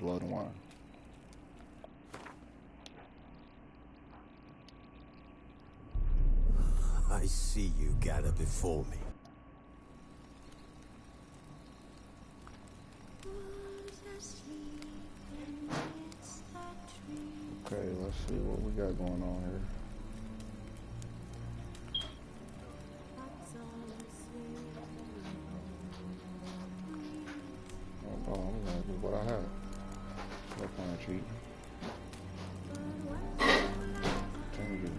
blood and wine. I see you gather before me. Okay, let's see what we got going on here. Oh, I'm gonna do what I have. No point in cheating. Continue.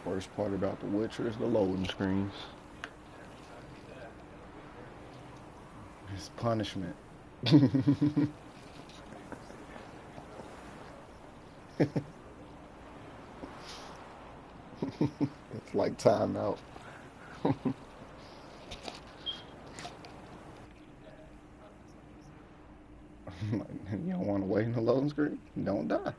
Worst part about The Witcher is the loading screens. It's punishment. It's like timeout. You don't want to wait in the loading screen? Don't die.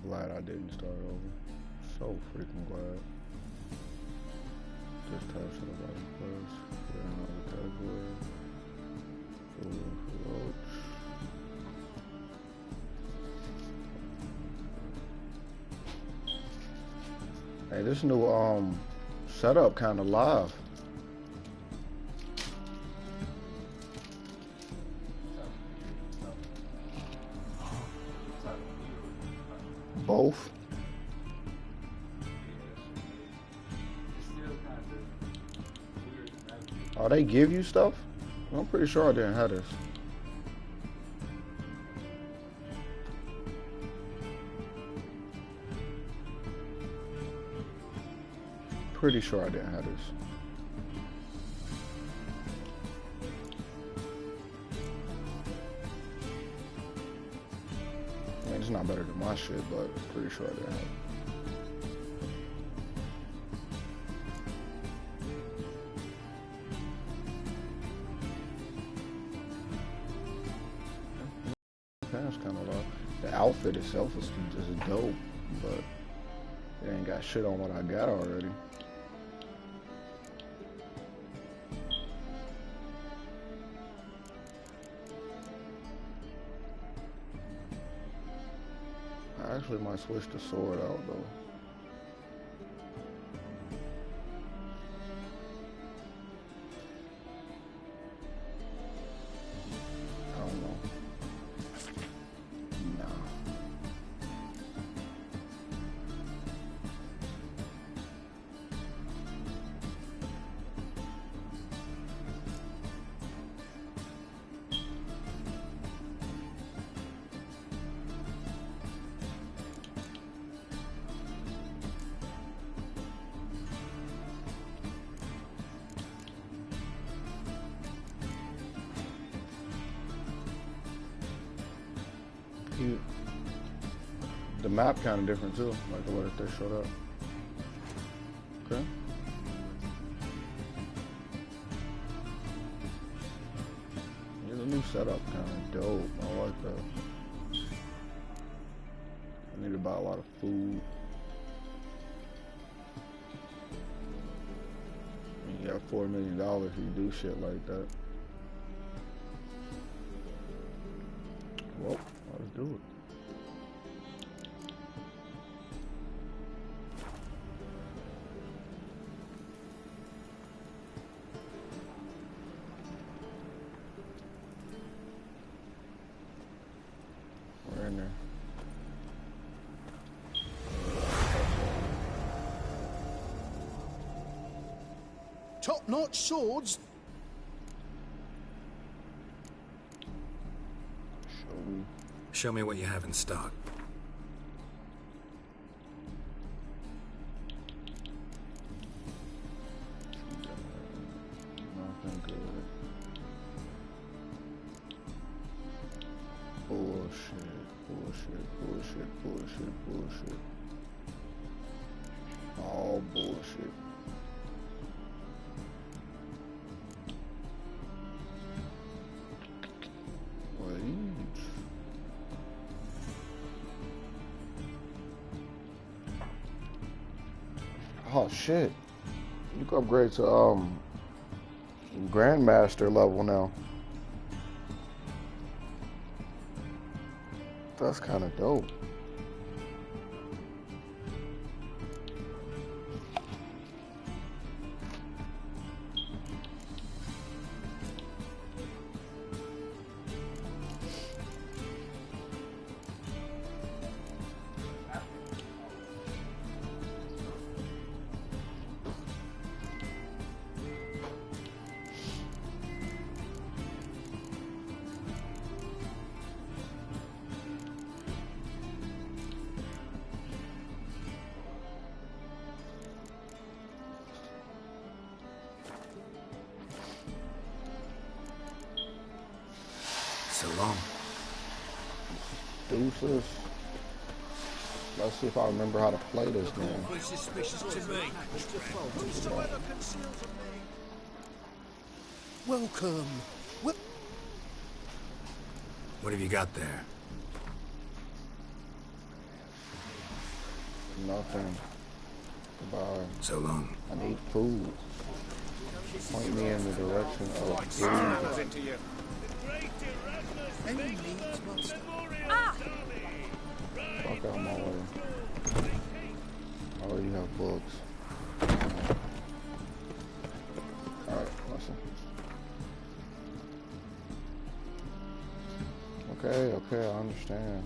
Glad I didn't start over. So freaking glad. Just type somebody first. Put in another category. Roach. Hey, this new setup kinda live. Both. Oh, they give you stuff? I'm pretty sure I didn't have this. Pretty sure I didn't have this. I mean, it's not better than my shit, but pretty sure I didn't have it. Pants kind of low. The outfit itself is just dope, but it ain't got shit on what I got already. I actually might switch the sword out though. I don't know. Nah. The map kind of different too, like the way that they showed up. Okay. Yeah, the new setup kind of dope. I like that. I need to buy a lot of food. You got $4 million if you do shit like that. Well, let's do it. there. Top-notch swords. Show me what you have in stock. Nothing good. Bullshit. All bullshit. Oh shit. You can upgrade to Grandmaster level now. That's kind of dope. So long. Deuces. Let's see if I remember how to play this game. Suspicious to me. Welcome. What have you got there? Nothing. Goodbye. So long. I need food. Point me in the direction of food. Fuck out my way. I already have books. Alright, listen. Okay, I understand.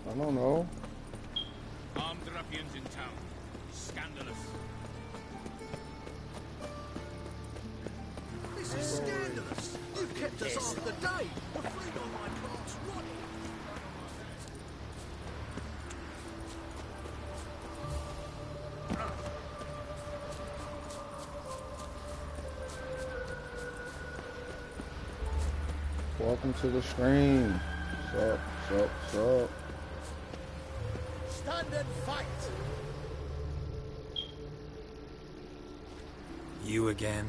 I don't know. Armed ruffians in town. Scandalous. This is scandalous. You've kept us half the day. We're free on my class running. Welcome to the stream. Sup. Stand and fight. You again?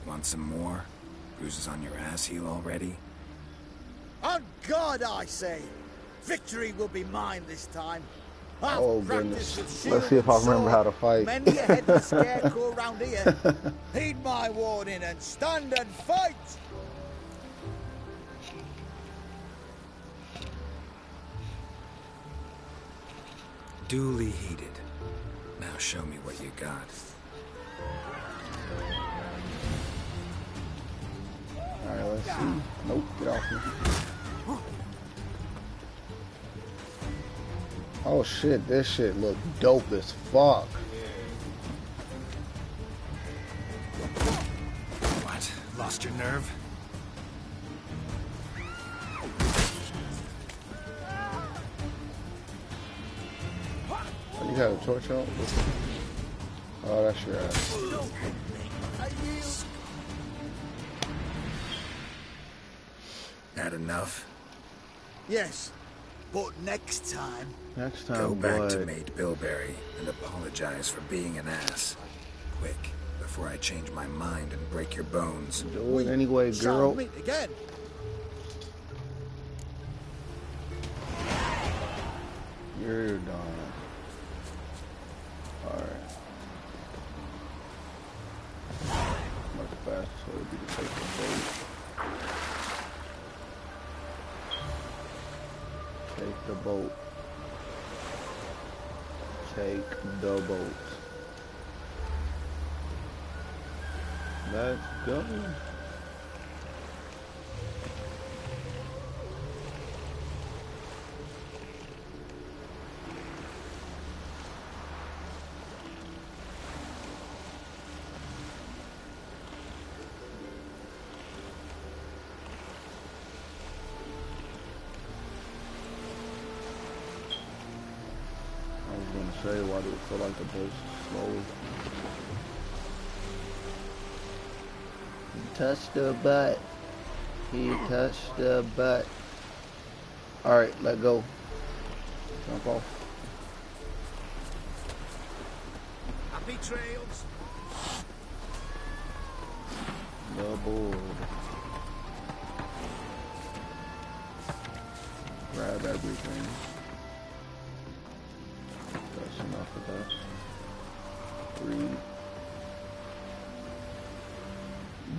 Want some more? Bruises on your ass heel already? On God, I say! Victory will be mine this time. I've Oh practiced goodness. with shield Let's see if I and remember sword. how to fight. Many a headless scarecrow round here. Heed my warning and stand and fight! Duly heated. Now show me what you got. Alright, let's see. Nope, get off me. Oh shit, this shit look dope as fuck. What? Lost your nerve? Oh, you got a torch out? Oh, that's your ass. That enough? Yes, but next time. Next time, Go back to what? Mate Bilberry and apologize for being an ass. Quick, before I change my mind and break your bones. Do it anyway, Shall girl. meet again. You're done. Alright. Much faster would be to take the boat. Take the boat. Take the boat. Let's go. Say, why do it feel like the boat's slow? He touched the butt. He touched the butt. Alright, let go. Jump off. Happy trails. The board. Grab everything. That's enough of that. Read.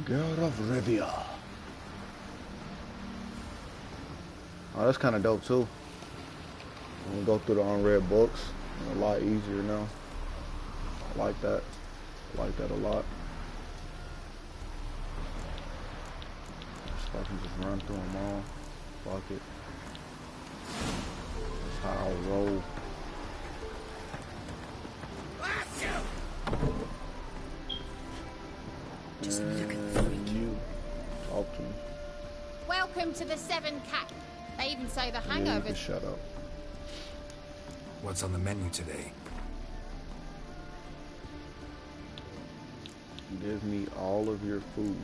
God of Rivia. Oh, that's kind of dope too. When we go through the unread books, it's a lot easier now. I like that. I like that a lot. So I can just run through them all. Fuck it. That's how I roll. Just look at the freak. You talk to me. Welcome to the Seven Cat. They even say the Yeah, you hangover. can shut up. What's on the menu today? Give me all of your food.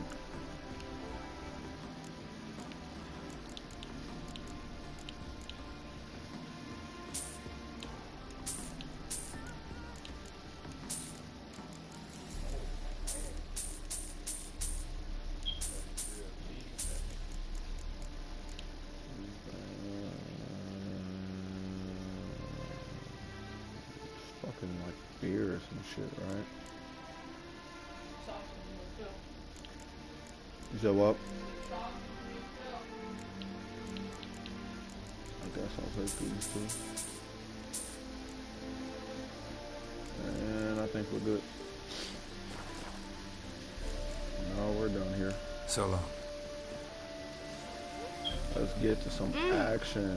Fucking like beer or some shit, right? You said what? I guess I'll take these two. And I think we're good. No, we're done here. So long. Let's get to some action.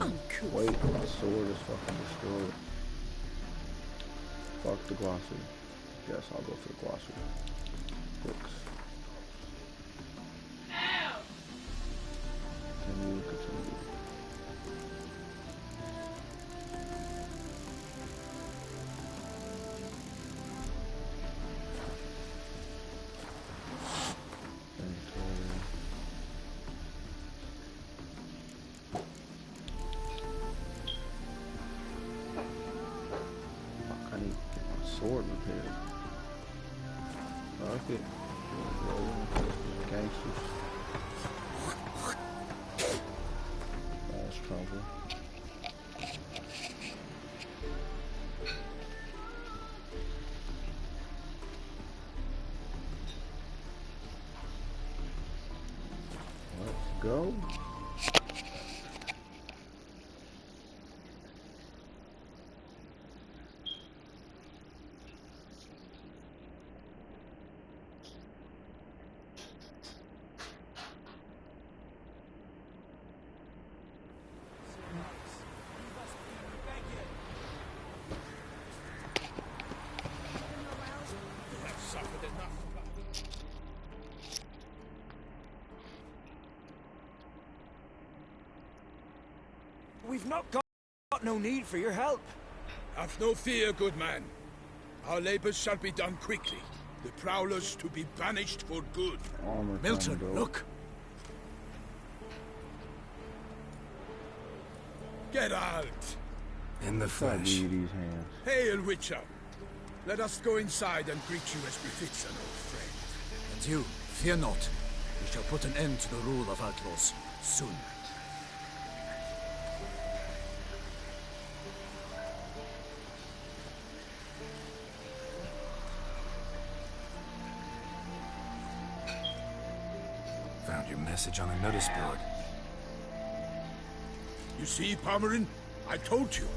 Wait, my sword is fucking destroyed. Fuck the glossary. Guess I'll go for the glossary. Books. Continue. Sword repaired. Fuck it. Gangsters. That's trouble. Let's go. We've not got no need for your help. Have no fear, good man. Our labors shall be done quickly. The prowlers to be banished for good. Armor Milton, combo. look. Geralt! In the I'll flesh. give you these hands. Hail, Witcher! Let us go inside and greet you as befits an old friend. And you, fear not. We shall put an end to the rule of outlaws soon. Found your message on a notice board. You see, Palmerin? I told you.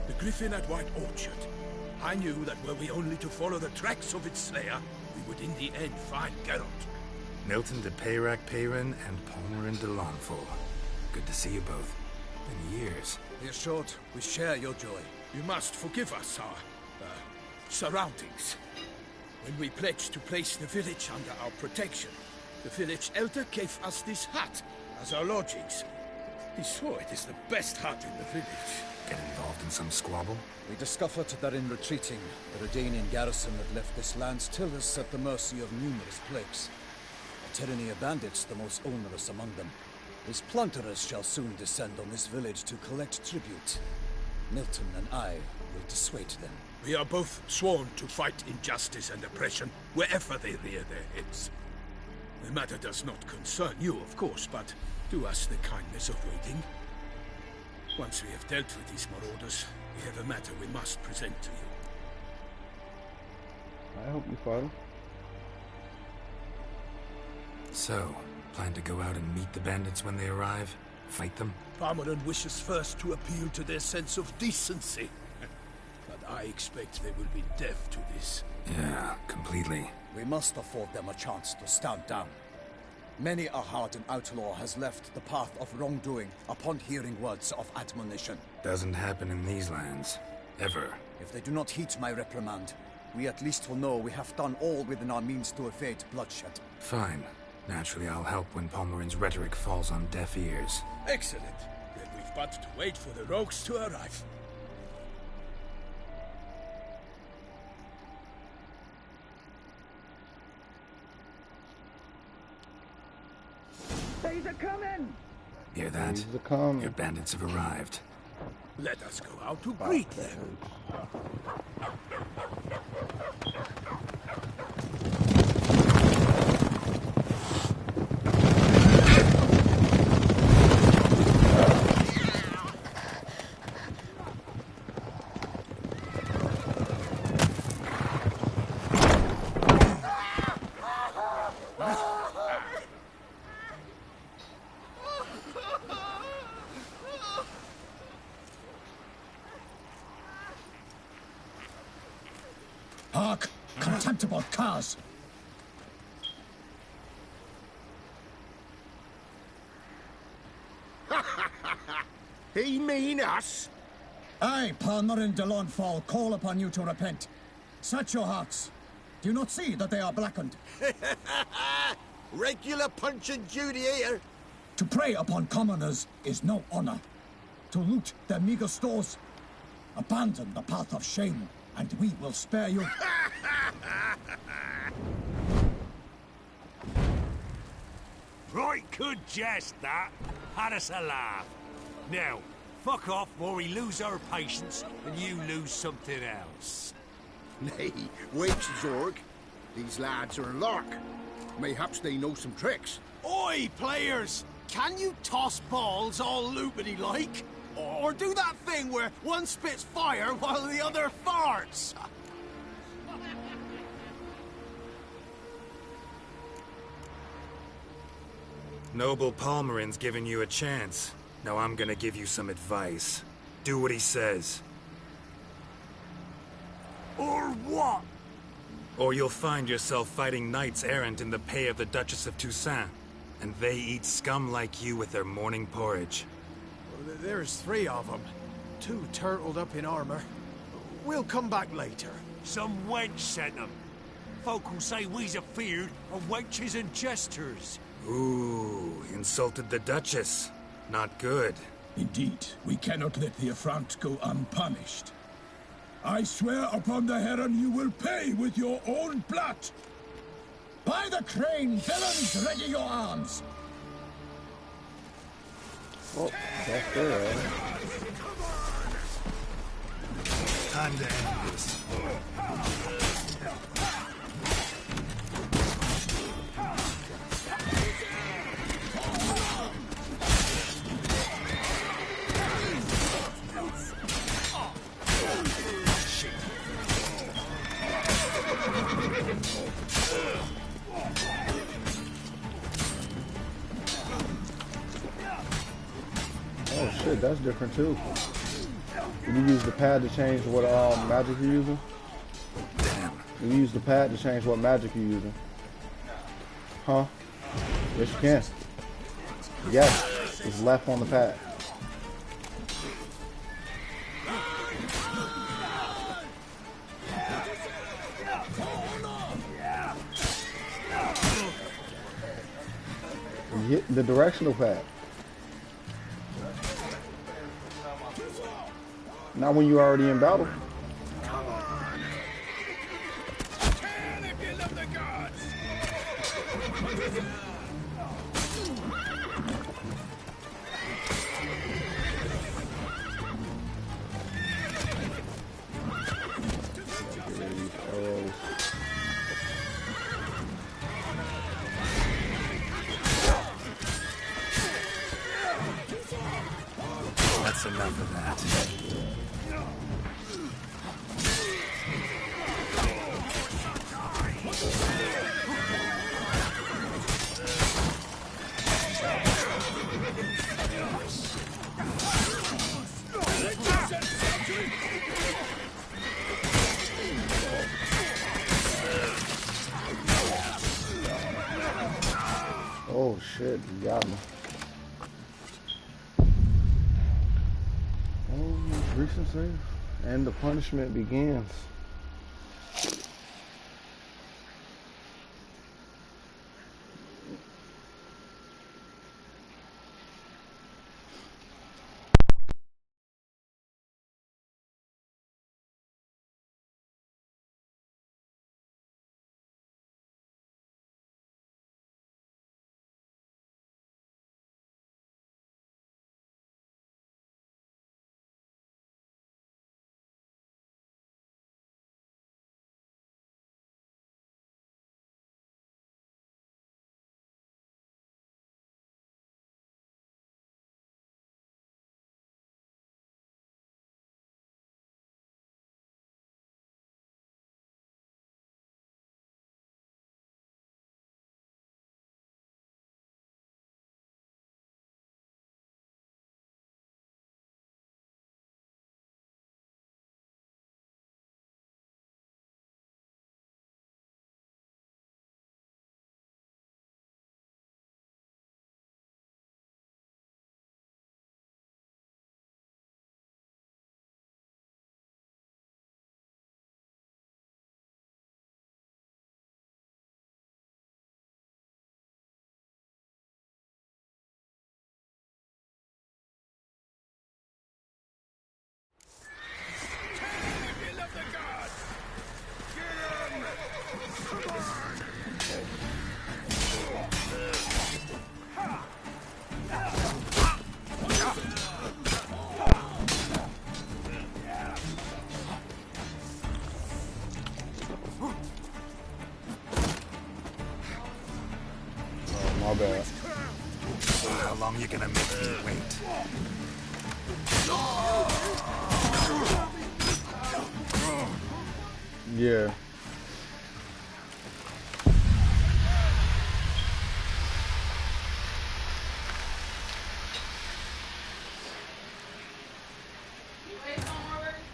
The griffin at White Orchard. I knew that were we only to follow the tracks of its slayer, we would in the end find Geralt. Milton de Peyrac Peyrin and Palmerin de Launfal. Good to see you both. Been years. Be assured, we share your joy. You must forgive us our surroundings. When we pledged to place the village under our protection, the village elder gave us this hut as our lodgings. He swore it is the best hut in the village. Get involved in some squabble? We discovered that in retreating, the Redanian garrison had left this land still is at the mercy of numerous plagues. A tyranny of bandits, the most onerous among them. These plunderers shall soon descend on this village to collect tribute. Milton and I will dissuade them. We are both sworn to fight injustice and oppression wherever they rear their heads. The matter does not concern you, of course, but do us the kindness of waiting. Once we have dealt with these marauders, we have a matter we must present to you. I hope you fight him. So, plan to go out and meet the bandits when they arrive? Fight them? Palmerin wishes first to appeal to their sense of decency. But I expect they will be deaf to this. Yeah, completely. We must afford them a chance to stand down. Many a hardened outlaw has left the path of wrongdoing upon hearing words of admonition. Doesn't happen in these lands. Ever. If they do not heed my reprimand, we at least will know we have done all within our means to evade bloodshed. Fine. Naturally, I'll help when Palmerin's rhetoric falls on deaf ears. Excellent. Then we've but to wait for the rogues to arrive. They's a coming! Hear that? He's a coming. Your bandits have arrived. Let us go out to greet them. Hark! Contemptible curs! He mean us? I, Palmerin de Launfal, call upon you to repent. Set your hearts. Do you not see that they are blackened? Regular punch and duty here. To prey upon commoners is no honor. To loot their meager stores, abandon the path of shame, and we will spare you. Right good jest, that. Had us a laugh. Now, fuck off or we lose our patience and you lose something else. Nay, wait, Zorg. These lads are lark. Mayhaps they know some tricks. Oi, players! Can you toss balls all loopity-like? Or do that thing where one spits fire while the other farts? Noble Palmerin's giving you a chance. Now I'm gonna give you some advice. Do what he says. Or what? Or you'll find yourself fighting knights errant in the pay of the Duchess of Toussaint. And they eat scum like you with their morning porridge. There's 3 of them. 2 turtled up in armor. We'll come back later. Some wench sent them. Folk will say we's afeard of wenches and jesters. Ooh, insulted the Duchess. Not good. Indeed, we cannot let the affront go unpunished. I swear upon the Heron you will pay with your own blood! By the crane, villains, ready your arms! Oh, that's fair, right? Time to end this. Oh shit, that's different too. Did you use the pad to change what magic you're using? Damn. You use the pad to change what magic you're using? Huh? Yes, you can. Yes, it's left on the pad. You hit the directional pad. Not when you're already in battle. That's enough of that. Oh shit, you got me. Oh, recent save. And the punishment begins. My bad. How long you gonna make me wait? Yeah.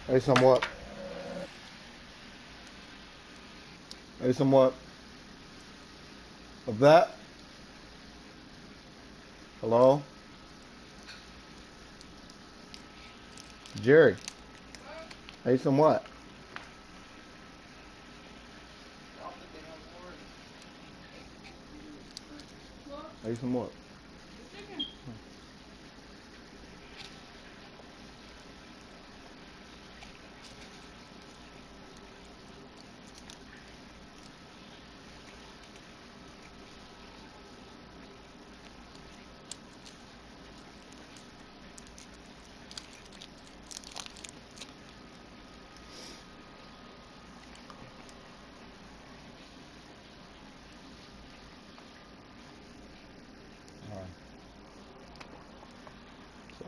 Hey, somewhat. Hey, somewhat. Of that? Hello? Jerry. Hey, somewhat. Hey, somewhat.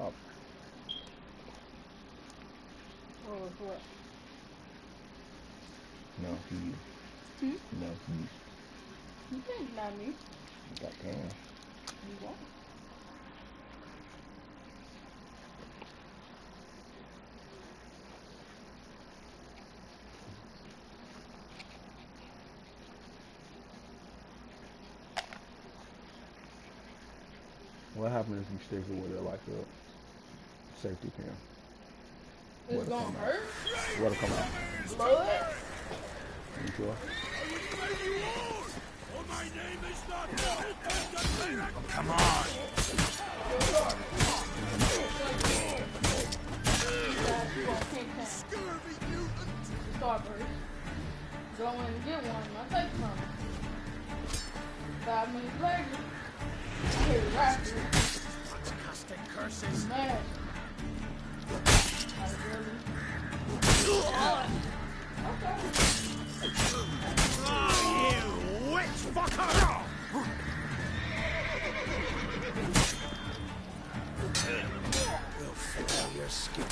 Up. What was what? No, he. No, he. You can't deny me. I can. You won't. What happens if you stick it with it like a safety pin? It's gonna hurt? What'll come out? Blood? You sure? Come on. Starburst. Go in and get one, I'll take some. 5 minutes later, I hear the raptor. Casting curses. Man. Like, really? Okay. You witch fucker! We'll feel your skin.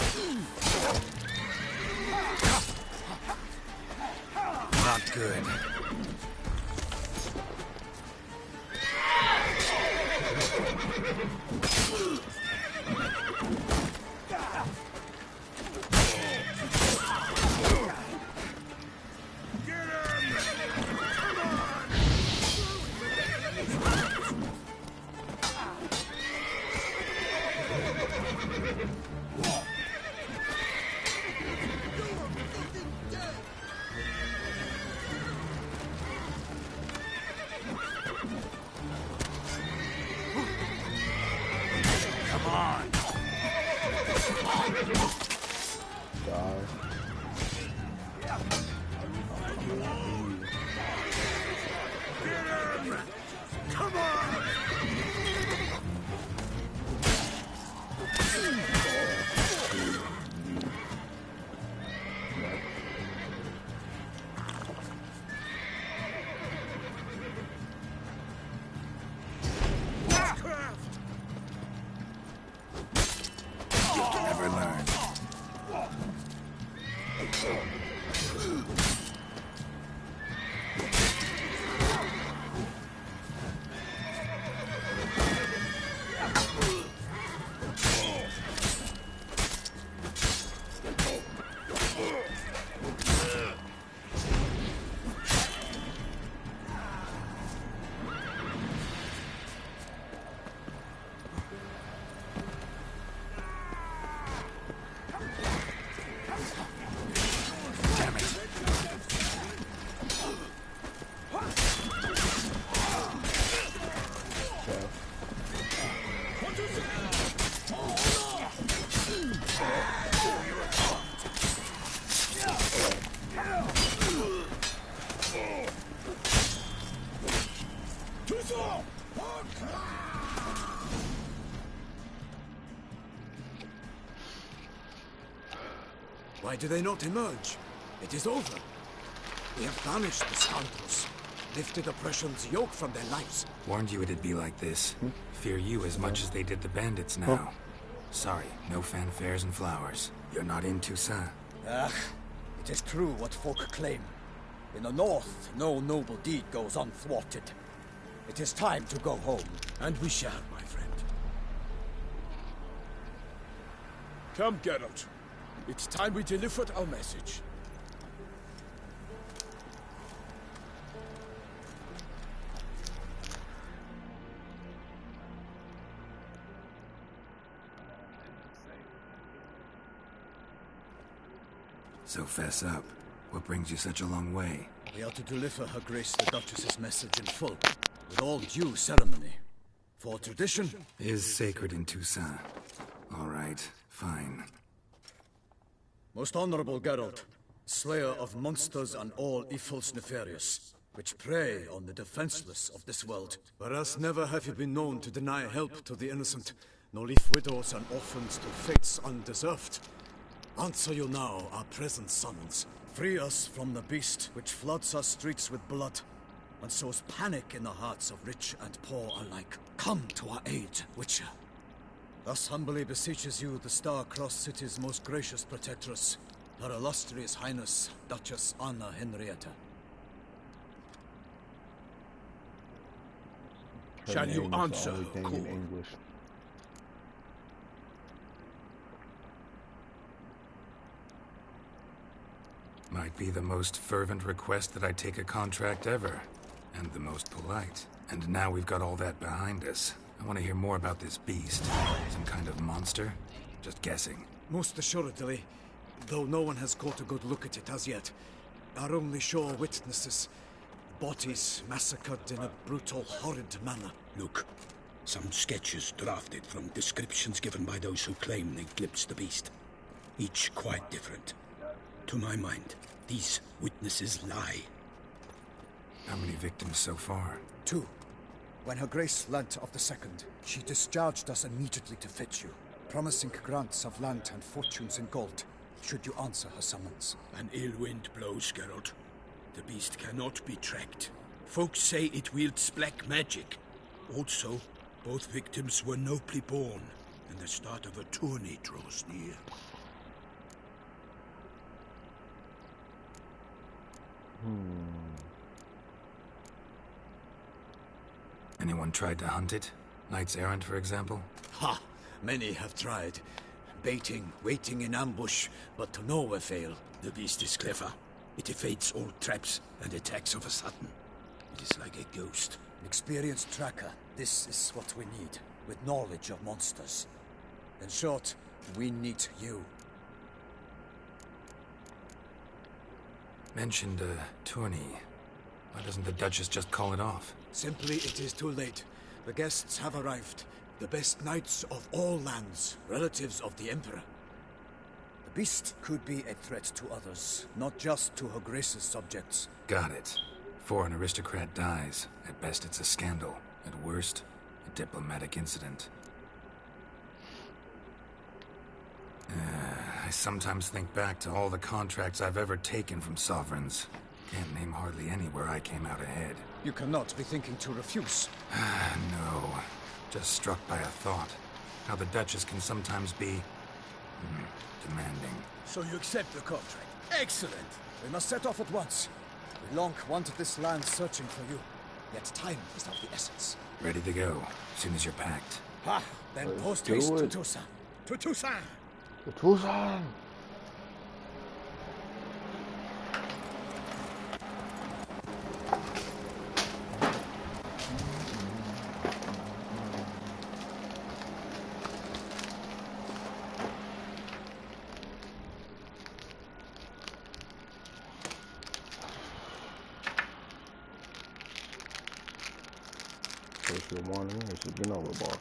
Not good. Never learn. Why do they not emerge? It is over. We have banished the scoundrels, lifted oppression's yoke from their lives. Warned you it'd be like this. Fear you as much as they did the bandits now. Sorry, no fanfares and flowers. You're not in Toussaint. Ah, it is true what folk claim. In the north, no noble deed goes unthwarted. It is time to go home. And we shall, my friend. Come, Geralt. It's time we delivered our message. So fess up. What brings you such a long way? We are to deliver Her Grace the Duchess's message in full, with all due ceremony. For tradition is sacred in Toussaint. All right, fine. Most honorable Geralt, slayer of monsters and all evils nefarious, which prey on the defenseless of this world. Whereas never have you been known to deny help to the innocent, nor leave widows and orphans to fates undeserved. Answer you now our present summons. Free us from the beast which floods our streets with blood, and sows panic in the hearts of rich and poor alike. Come to our aid, Witcher. Thus humbly beseeches you the Star-Crossed City's most gracious protectress, Her Illustrious Highness, Duchess Anna Henrietta. Her Shall you name is the answer only her thing call? in English. Might be the most fervent request that I take a contract ever. And the most polite. And now we've got all that behind us. I want to hear more about this beast. Some kind of monster? Just guessing. Most assuredly, though no one has caught a good look at it as yet. Our only sure witnesses. Bodies massacred in a brutal, horrid manner. Look, some sketches drafted from descriptions given by those who claim they glimpsed the beast. Each quite different. To my mind, these witnesses lie. How many victims so far? 2. When Her Grace learnt of the second, she discharged us immediately to fetch you, promising grants of land and fortunes in gold, should you answer her summons. An ill wind blows, Geralt. The beast cannot be tracked. Folks say it wields black magic. Also, both victims were nobly born, and the start of a tourney draws near. Anyone tried to hunt it? Knights Errant, for example? Ha! Many have tried. Baiting, waiting in ambush, but to no avail. The beast is clever. It evades all traps and attacks of a sudden. It is like a ghost. Experienced tracker. This is what we need, with knowledge of monsters. In short, we need you. Mentioned a tourney. Why doesn't the Duchess just call it off? Simply, it is too late. The guests have arrived. The best knights of all lands, relatives of the Emperor. The beast could be a threat to others, not just to Her Grace's subjects. Got it. Before an aristocrat dies, at best it's a scandal. At worst, a diplomatic incident. I sometimes think back to all the contracts I've ever taken from sovereigns. Can't name hardly any where I came out ahead. You cannot be thinking to refuse. No. Just struck by a thought. How the Duchess can sometimes be... demanding. So you accept the contract. Excellent. We must set off at once. We long wanted this land searching for you. Yet time is of the essence. Ready to go, as soon as you're packed. Ha! Then Let's post do haste to it. Toussaint. To Toussaint. The Tucson! First you're warning, this is been overboard.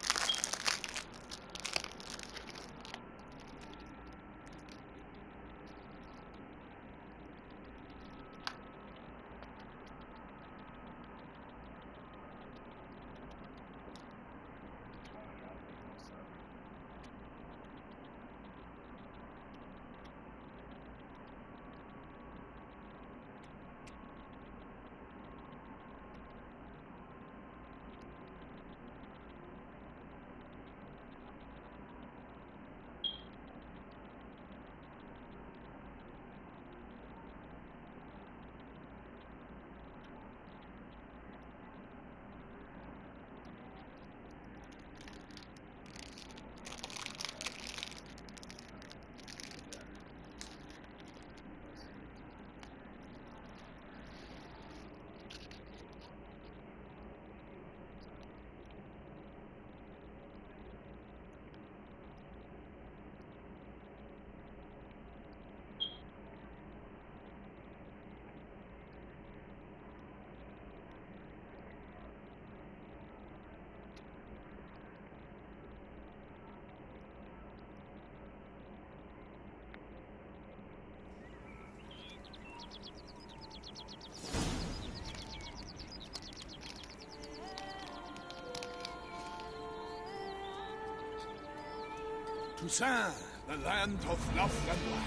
Toussaint, the land of love and wine.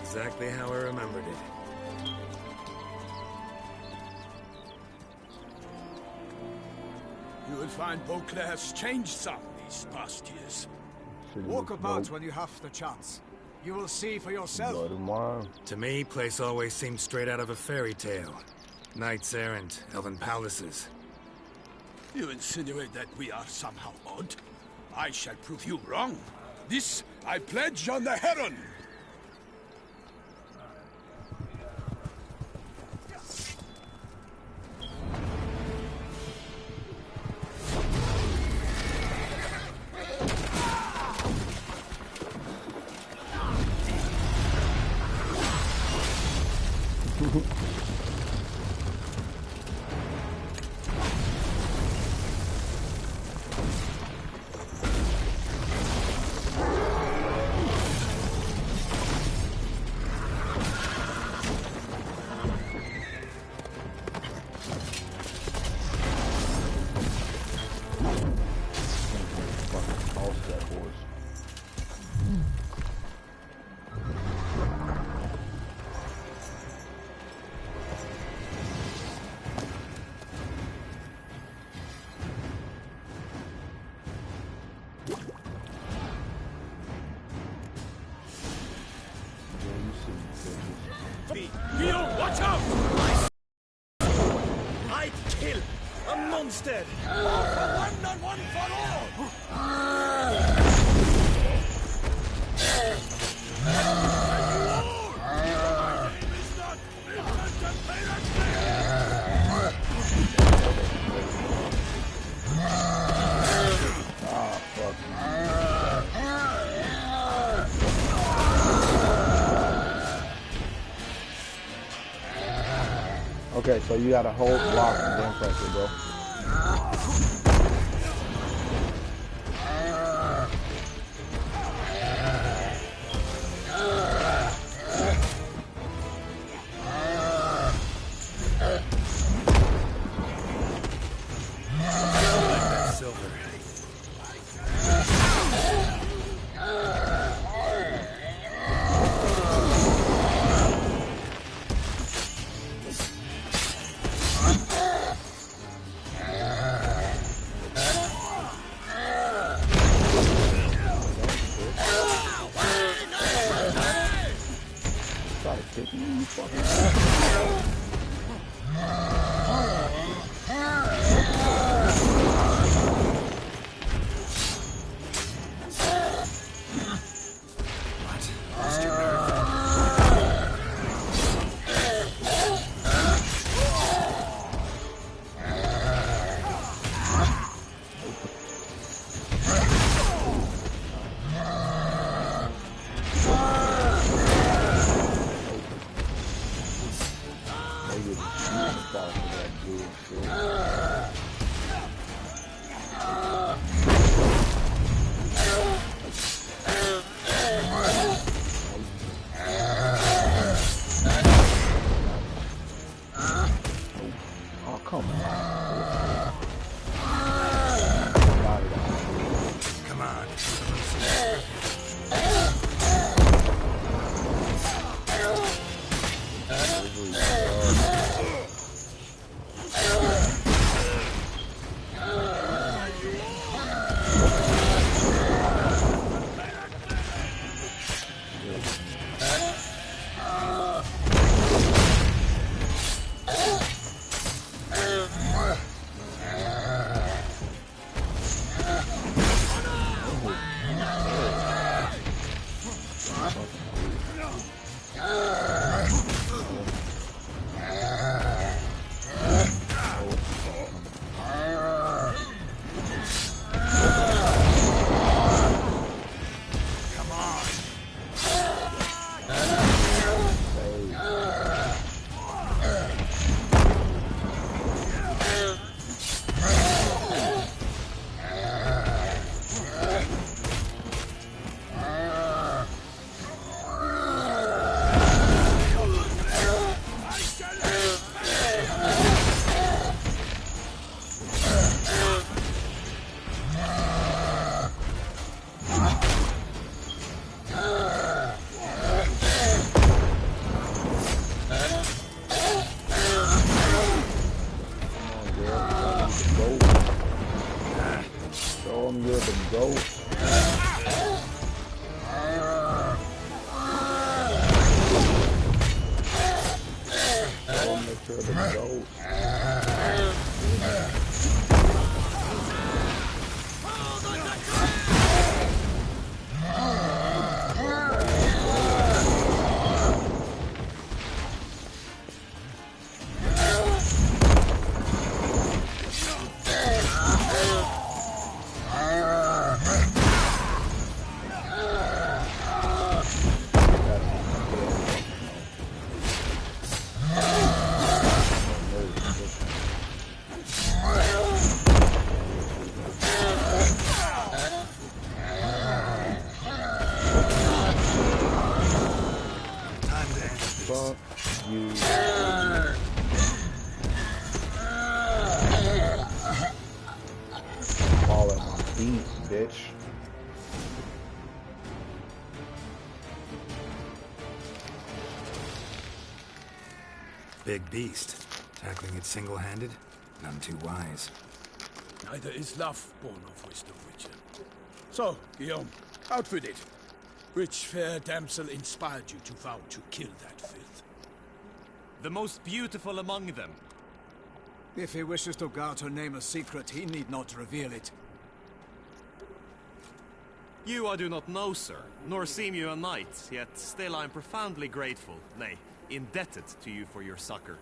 Exactly how I remembered it. You will find Beauclair's changed some these past years. City Walk looks about dope. when you have the chance. You will see for yourself. Go tomorrow. To me, place always seemed straight out of a fairy tale. Knights errant, elven palaces. You insinuate that we are somehow odd? I shall prove you wrong. This I pledge on the Heron! Gil, watch out! I'd kill a monster! All for one and one for all! Okay, so you gotta hold block and then press it, bro. Silver. Try to kick me, you fucking. What? Lost your nerve? Where the goat? Fuck you. Fall at my feet, bitch. Big beast. Tackling it single-handed? None too wise. Neither is love born of wisdom, Witcher. So, Guillaume, out with it. Which fair damsel inspired you to vow to kill that filth? The most beautiful among them. If he wishes to guard her name a secret, he need not reveal it. You I do not know, sir, nor seem you a knight, yet still I am profoundly grateful, nay, indebted to you for your succor.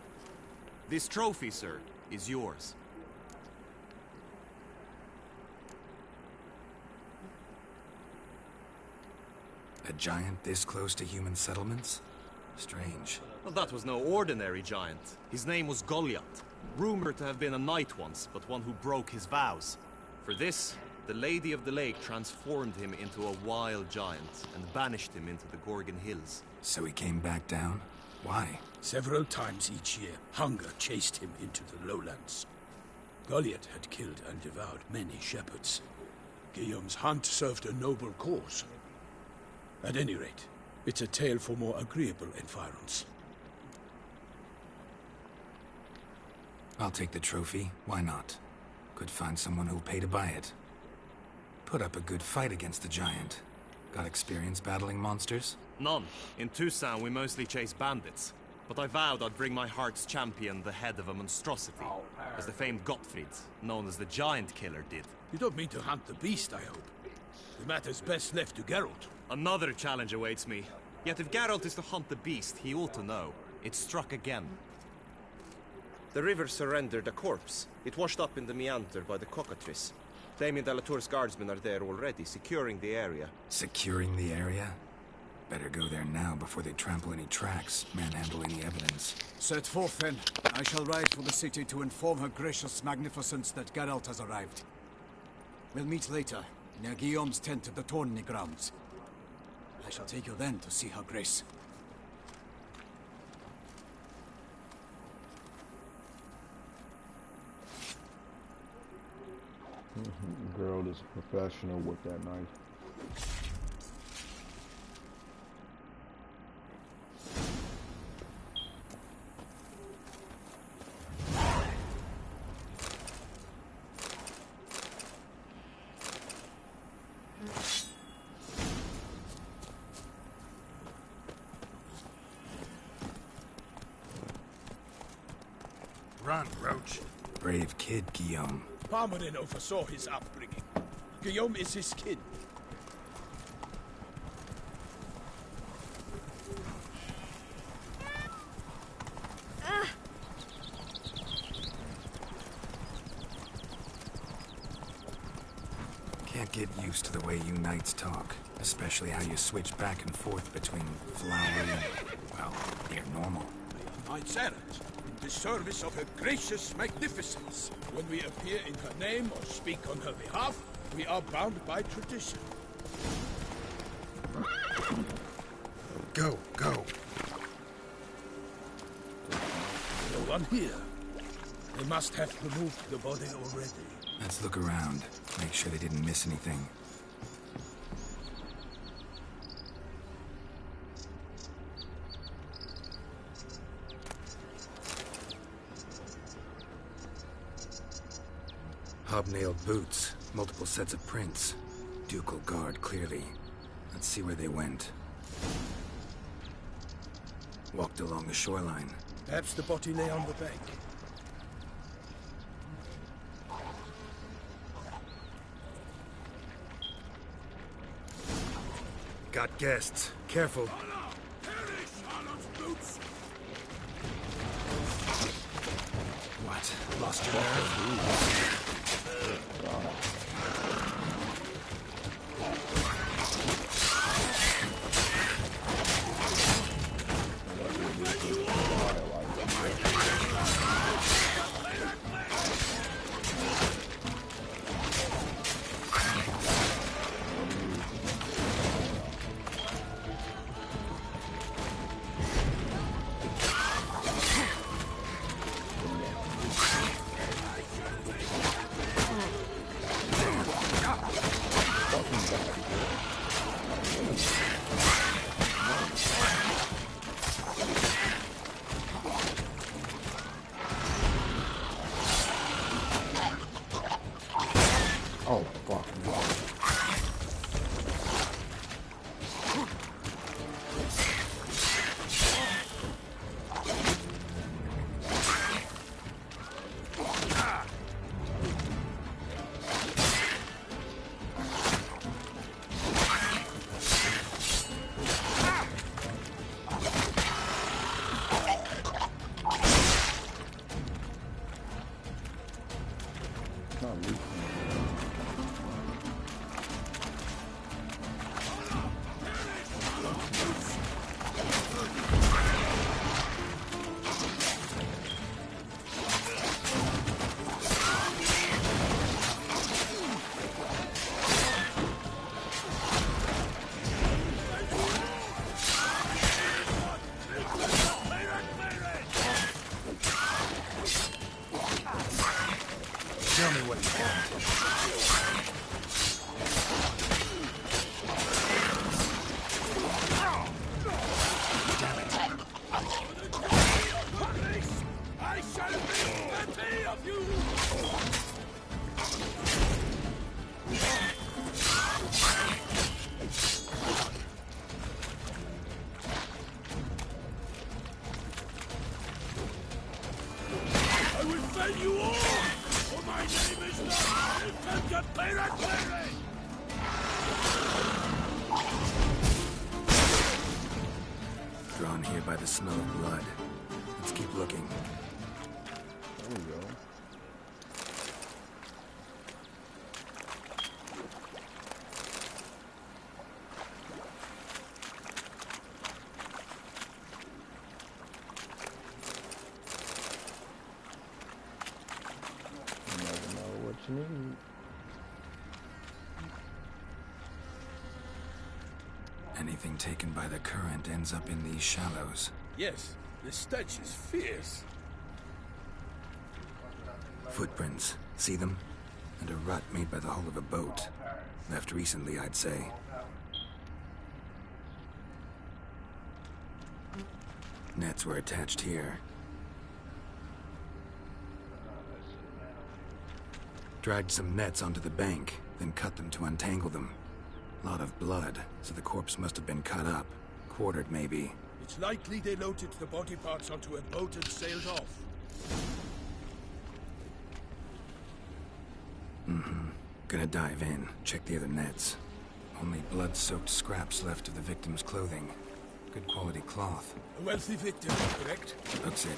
This trophy, sir, is yours. A giant this close to human settlements? Strange. Well, that was no ordinary giant. His name was Goliath, rumored to have been a knight once, but one who broke his vows. For this, the Lady of the Lake transformed him into a wild giant and banished him into the Gorgon Hills. So he came back down? Why? Several times each year, hunger chased him into the lowlands. Goliath had killed and devoured many shepherds. Guillaume's hunt served a noble cause. At any rate, it's a tale for more agreeable environs. I'll take the trophy. Why not? Could find someone who'll pay to buy it. Put up a good fight against the giant. Got experience battling monsters? None. In Toussaint, we mostly chase bandits. But I vowed I'd bring my heart's champion the head of a monstrosity, as the famed Gottfried, known as the Giant Killer, did. You don't mean to hunt the beast, I hope. The matter's best left to Geralt. Another challenge awaits me. Yet if Geralt is to hunt the beast, he ought to know. It struck again. The river surrendered a corpse. It washed up in the meander by the cockatrice. Damien de la Tour's guardsmen are there already, securing the area. Securing the area? Better go there now before they trample any tracks, manhandle any evidence. Set forth then. I shall ride for the city to inform her gracious magnificence that Geralt has arrived. We'll meet later, near Guillaume's tent at the Tourney grounds. I shall take you then to see her grace. Girl is a professional with that knife. Run, Roach. Brave kid, Guillaume. Parmanin oversaw his upbringing. Guillaume is his kin. Can't get used to the way you knights talk, especially how you switch back and forth between flowery and, well, near normal. Knights errant, in the service of her gracious magnificence. When we appear in her name or speak on her behalf, we are bound by tradition. Go, go. No one here. They must have removed the body already. Let's look around. Make sure they didn't miss anything. Hobnailed boots, multiple sets of prints. Ducal guard, clearly. Let's see where they went. Walked along the shoreline. Perhaps the body lay on the bank. Got guests. Careful. What? Lost your nerve? Oh, fuck. Not leaking. Tell me what you want. I shall be happy of you! I will fell you all! For my name is not Pirate! Drawn here by the smell of blood. Let's keep looking. There we go. You never know what you need. Anything taken by the current ends up in these shallows. Yes, the stench is fierce. Footprints. See them? And a rut made by the hull of a boat. Left recently, I'd say. Nets were attached here. Dragged some nets onto the bank, then cut them to untangle them. Lot of blood, so the corpse must have been cut up. Quartered, maybe. It's likely they loaded the body parts onto a boat and sailed off. Mm-hmm. Gonna dive in, check the other nets. Only blood-soaked scraps left of the victim's clothing. Good quality cloth. A wealthy victim, correct? Looks it.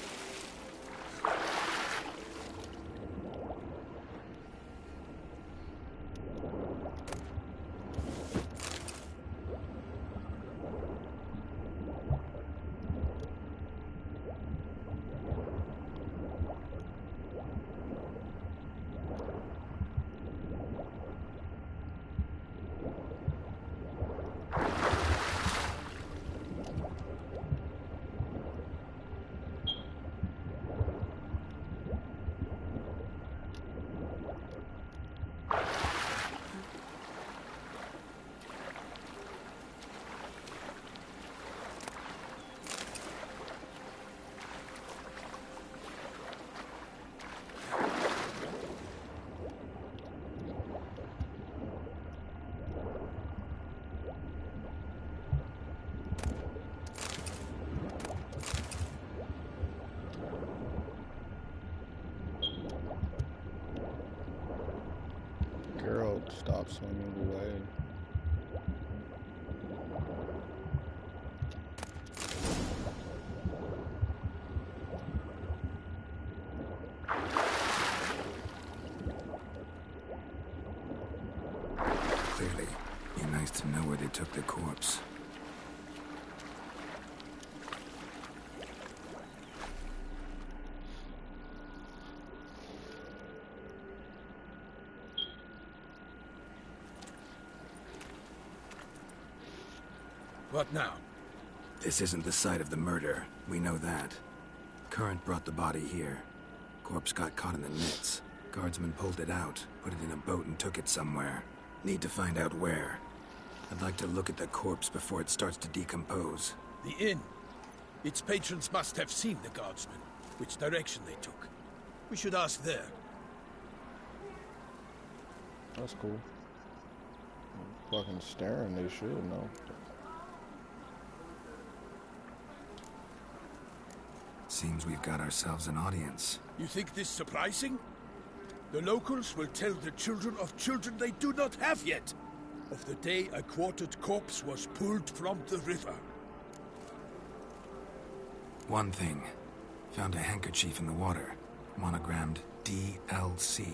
swimming away. Clearly, be nice to know where they took the corpse. What now? This isn't the site of the murder. We know that. Current brought the body here. Corpse got caught in the nets. Guardsmen pulled it out, put it in a boat and took it somewhere. Need to find out where. I'd like to look at the corpse before it starts to decompose. The inn. Its patrons must have seen the guardsmen, which direction they took. We should ask there. That's cool. Fucking staring, they should know. Seems we've got ourselves an audience. You think this surprising? The locals will tell the children of children they do not have yet, of the day a quartered corpse was pulled from the river. One thing. Found a handkerchief in the water. Monogrammed DLC.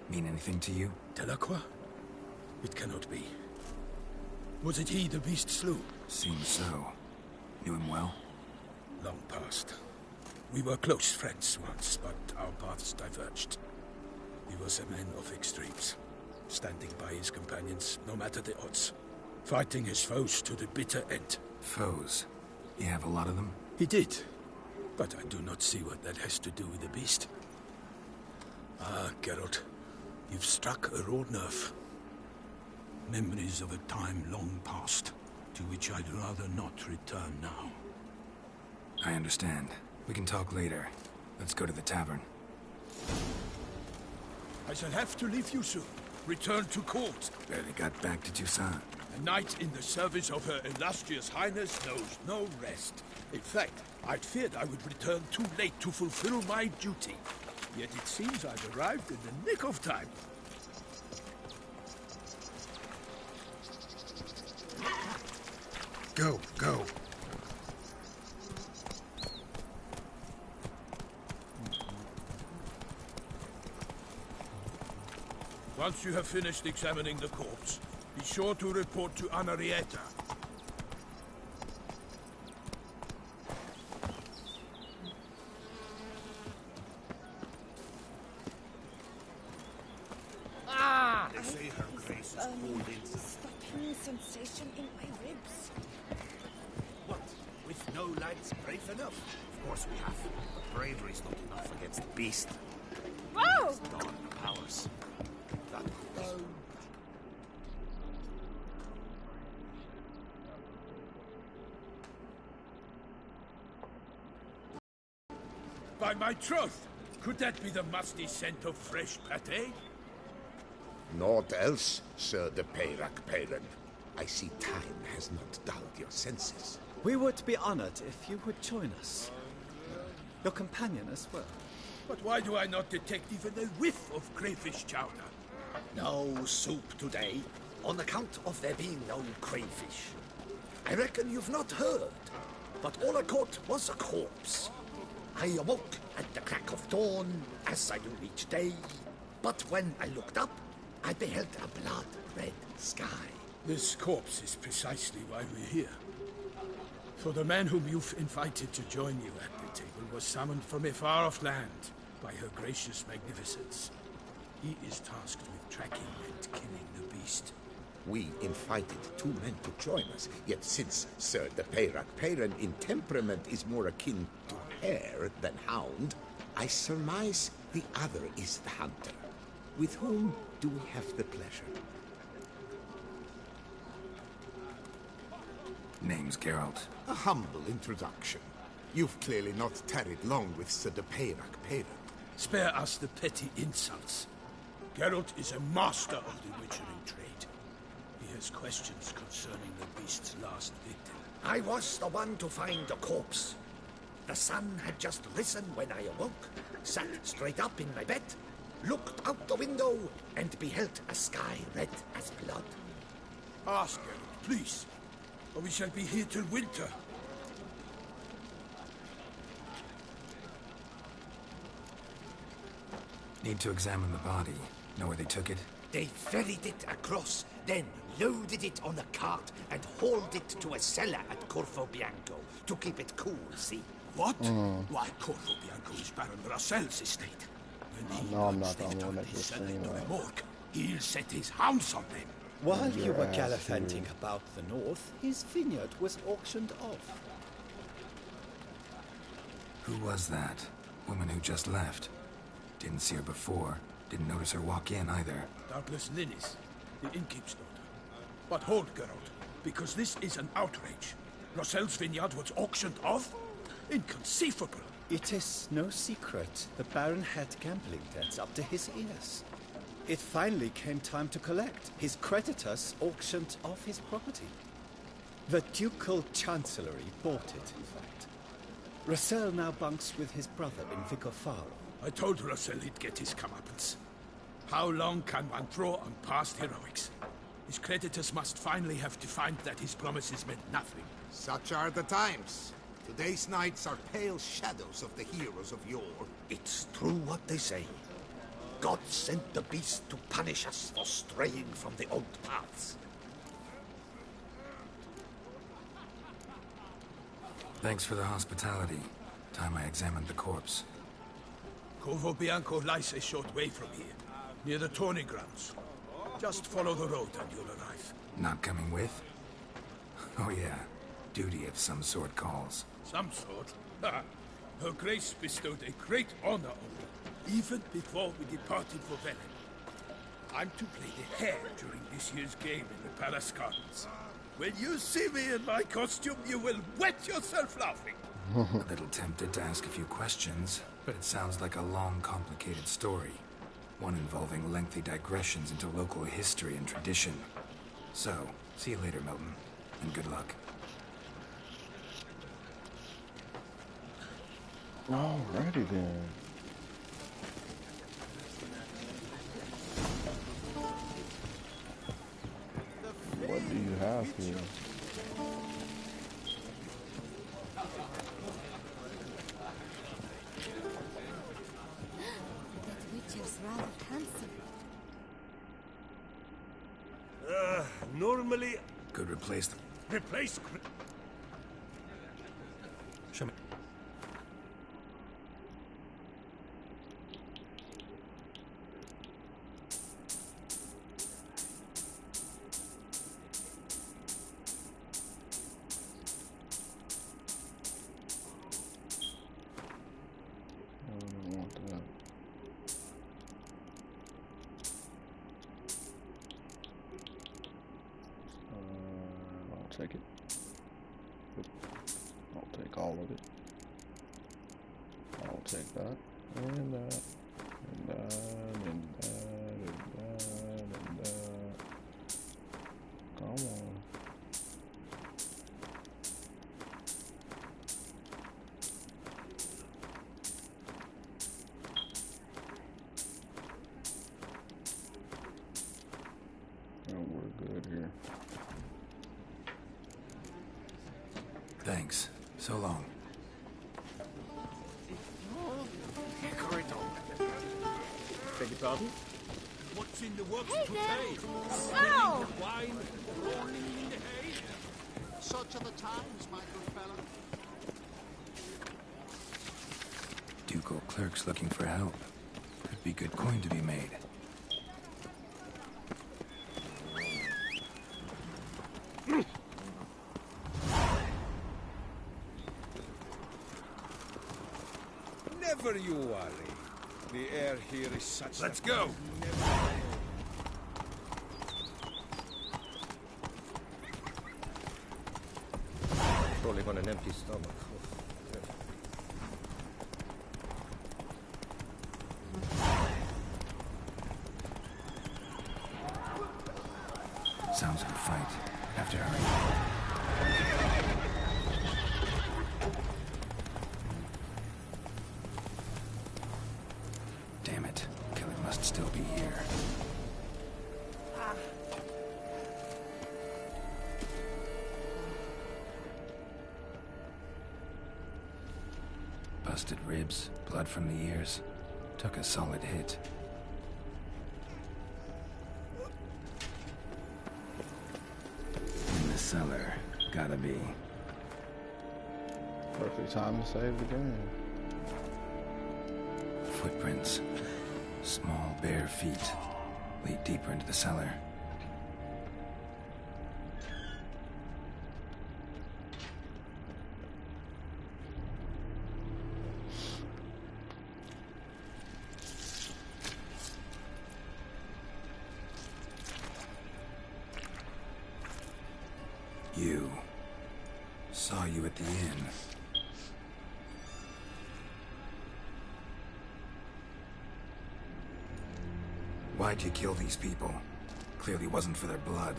Mean anything to you? Delacroix? It cannot be. Was it he the beast slew? Seems so. Knew him well? Long past. We were close friends once, but our paths diverged. He was a man of extremes, standing by his companions no matter the odds, fighting his foes to the bitter end. Foes? You have a lot of them? He did, but I do not see what that has to do with the beast. Ah, Geralt, you've struck a raw nerve. Memories of a time long past, to which I'd rather not return now. I understand. We can talk later. Let's go to the tavern. I shall have to leave you soon. Return to court. Barely got back to Toussaint. A knight in the service of Her Illustrious Highness knows no rest. In fact, I'd feared I would return too late to fulfill my duty. Yet it seems I've arrived in the nick of time. Go, go. Once you have finished examining the corpse, be sure to report to Anarietta. They say her grace is pulled in. Stopping sensation in my ribs. What? With no lads brave enough? Of course we have. But bravery's not enough against the beast. Whoa! It's dark powers. That goes. By my troth! Could that be the musty scent of fresh pâté? Naught else, Sir de Peyrac-Peyran. I see time has not dulled your senses. We would be honored if you would join us. Your companion as well. But why do I not detect even a whiff of crayfish chowder? No soup today, on account of there being no crayfish. I reckon you've not heard, but all I caught was a corpse. I awoke at the crack of dawn, as I do each day, but when I looked up, I beheld a blood-red sky. This corpse is precisely why we're here. For the man whom you've invited to join you at the table was summoned from a far-off land by her gracious magnificence. He is tasked with tracking and killing the beast. We invited two men to join us, yet since Sir de Peyrac-Peyran in temperament is more akin to hare than hound, I surmise the other is the hunter. With whom do we have the pleasure? Name's Geralt. A humble introduction. You've clearly not tarried long with Sir de Peyrac-Peyran. Spare us the petty insults. Geralt is a master of the witchering trade. He has questions concerning the beast's last victim. I was the one to find the corpse. The sun had just risen when I awoke, sat straight up in my bed, looked out the window, and beheld a sky red as blood. Ask her, please, or we shall be here till winter. Need to examine the body. Know where they took it? They ferried it across, then loaded it on a cart and hauled it to a cellar at Corvo Bianco to keep it cool, see? What? Why, Corvo Bianco is Baron Russell's estate. When he No, I'm learns not the they've only one turned that his just cellar seen into that. a morgue, he'll set his hounds on them. While you Your were ass, gallivanting dude. about the north, his vineyard was auctioned off. Who was that? Woman who just left. Didn't see her before. Didn't notice her walk in either. Doubtless Linnis, the innkeep's daughter. But hold, Geralt, because this is an outrage. Russell's vineyard was auctioned off? Inconceivable. It is no secret the Baron had gambling debts up to his ears. It finally came time to collect. His creditors auctioned off his property. The Ducal Chancellery bought it, in fact. Russell now bunks with his brother in Vicofaro. I told Russell he'd get his comeuppance. How long can one draw on past heroics? His creditors must finally have to find that his promises meant nothing. Such are the times. Today's knights are pale shadows of the heroes of yore. It's true what they say. God sent the beast to punish us for straying from the old paths. Thanks for the hospitality. Time I examined the corpse. Corvo Bianco lies a short way from here, near the tourney grounds. Just follow the road and you'll arrive. Not coming with? Oh yeah. Duty of some sort calls. Some sort? Ha! Her Grace bestowed a great honor on me, even before we departed for Velen. I'm to play the hare during this year's game in the Palace Gardens. When you see me in my costume, you will wet yourself laughing. A little tempted to ask a few questions, but it sounds like a long, complicated story. One involving lengthy digressions into local history and tradition. So, see you later, Milton, and good luck. Alrighty then. What do you have here? That witch is rather handsome. Normally... Could replace them. Replace... Show me. I don't want that. I'll take it. I'll take all of it. I'll take that, and that, and that, and that, and that, and that. Come on. Oh, we're good here. Thanks. So long. Beg your pardon? What's in the works Hey today? there! Ow! Wine, rolling in the hay. Such are the times, my good fellow. Ducal clerks looking for help. Could be good coin to be made. Never you worry. The air here is such. Let's go! Probably on an empty stomach. Sounds like a fight. Have to hurry. Damn it. Killing must Busted ribs, blood from the ears. Took a solid hit. In the cellar. Gotta be. Perfect time to save the game. Footprints. Small, bare feet. Lead deeper into the cellar. You. Saw you at the inn. Why'd you kill these people? Clearly wasn't for their blood.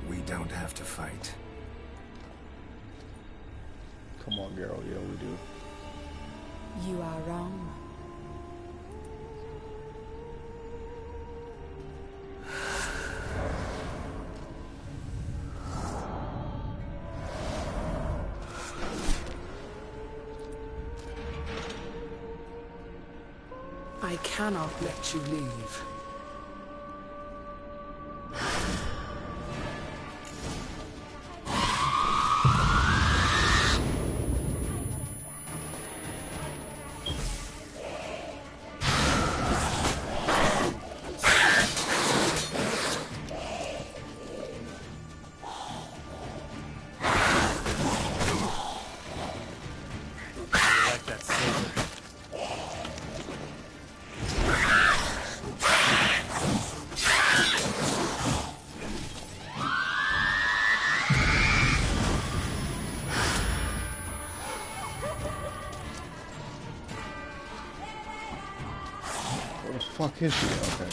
We don't have to fight. Come on, girl. Yeah, we do. You are wrong. I cannot let you leave. Fuck is she? Okay.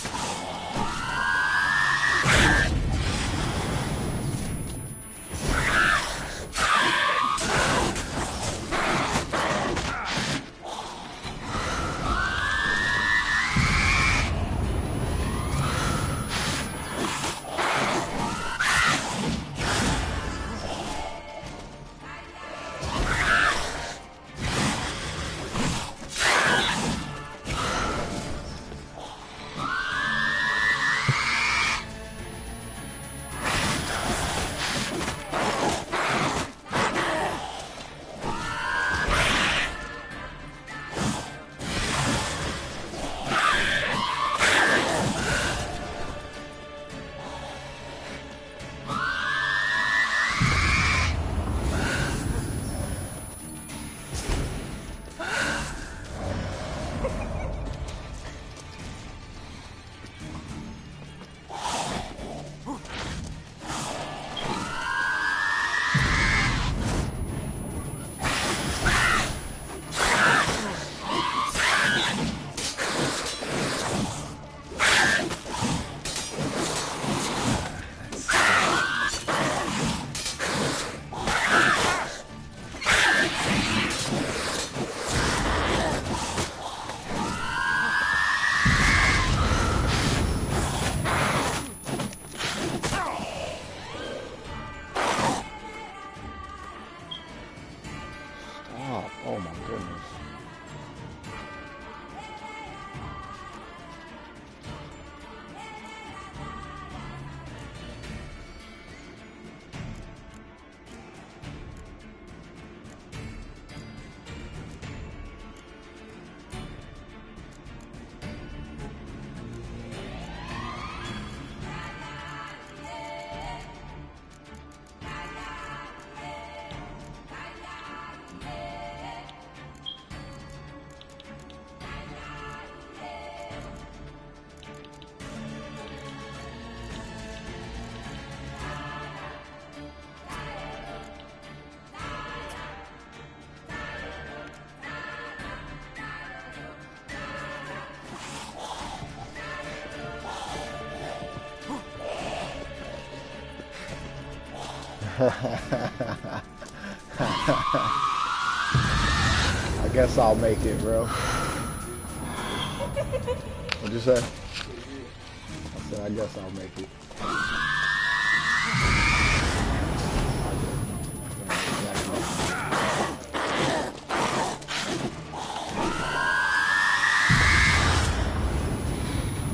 Oh my goodness. I guess I'll make it, bro. What'd you say? I said, I guess I'll make it.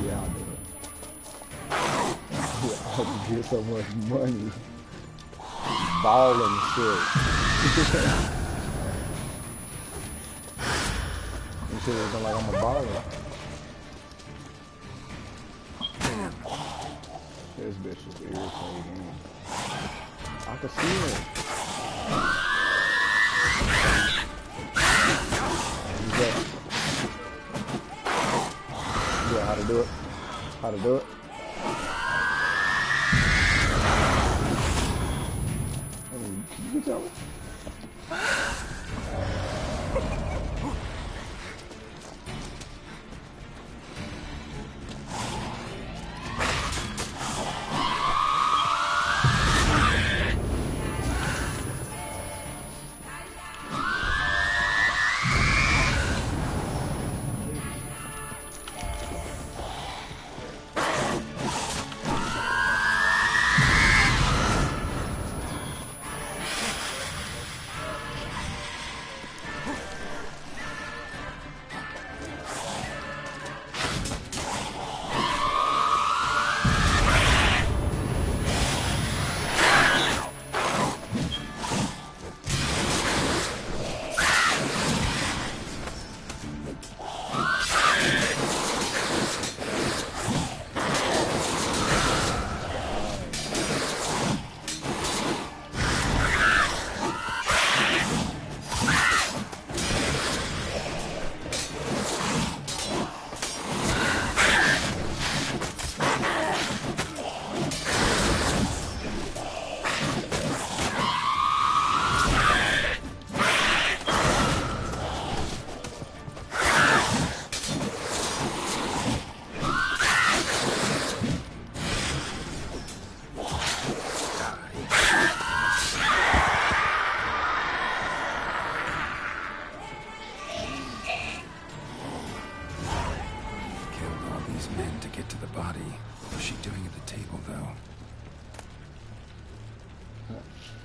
Yeah, I'll do it. Yeah, I'll get so much money. Balling shit. You see, it's like I'm a baller. This bitch is irritating. I can see it. Yeah, how to do it? How to do it? You can tell me.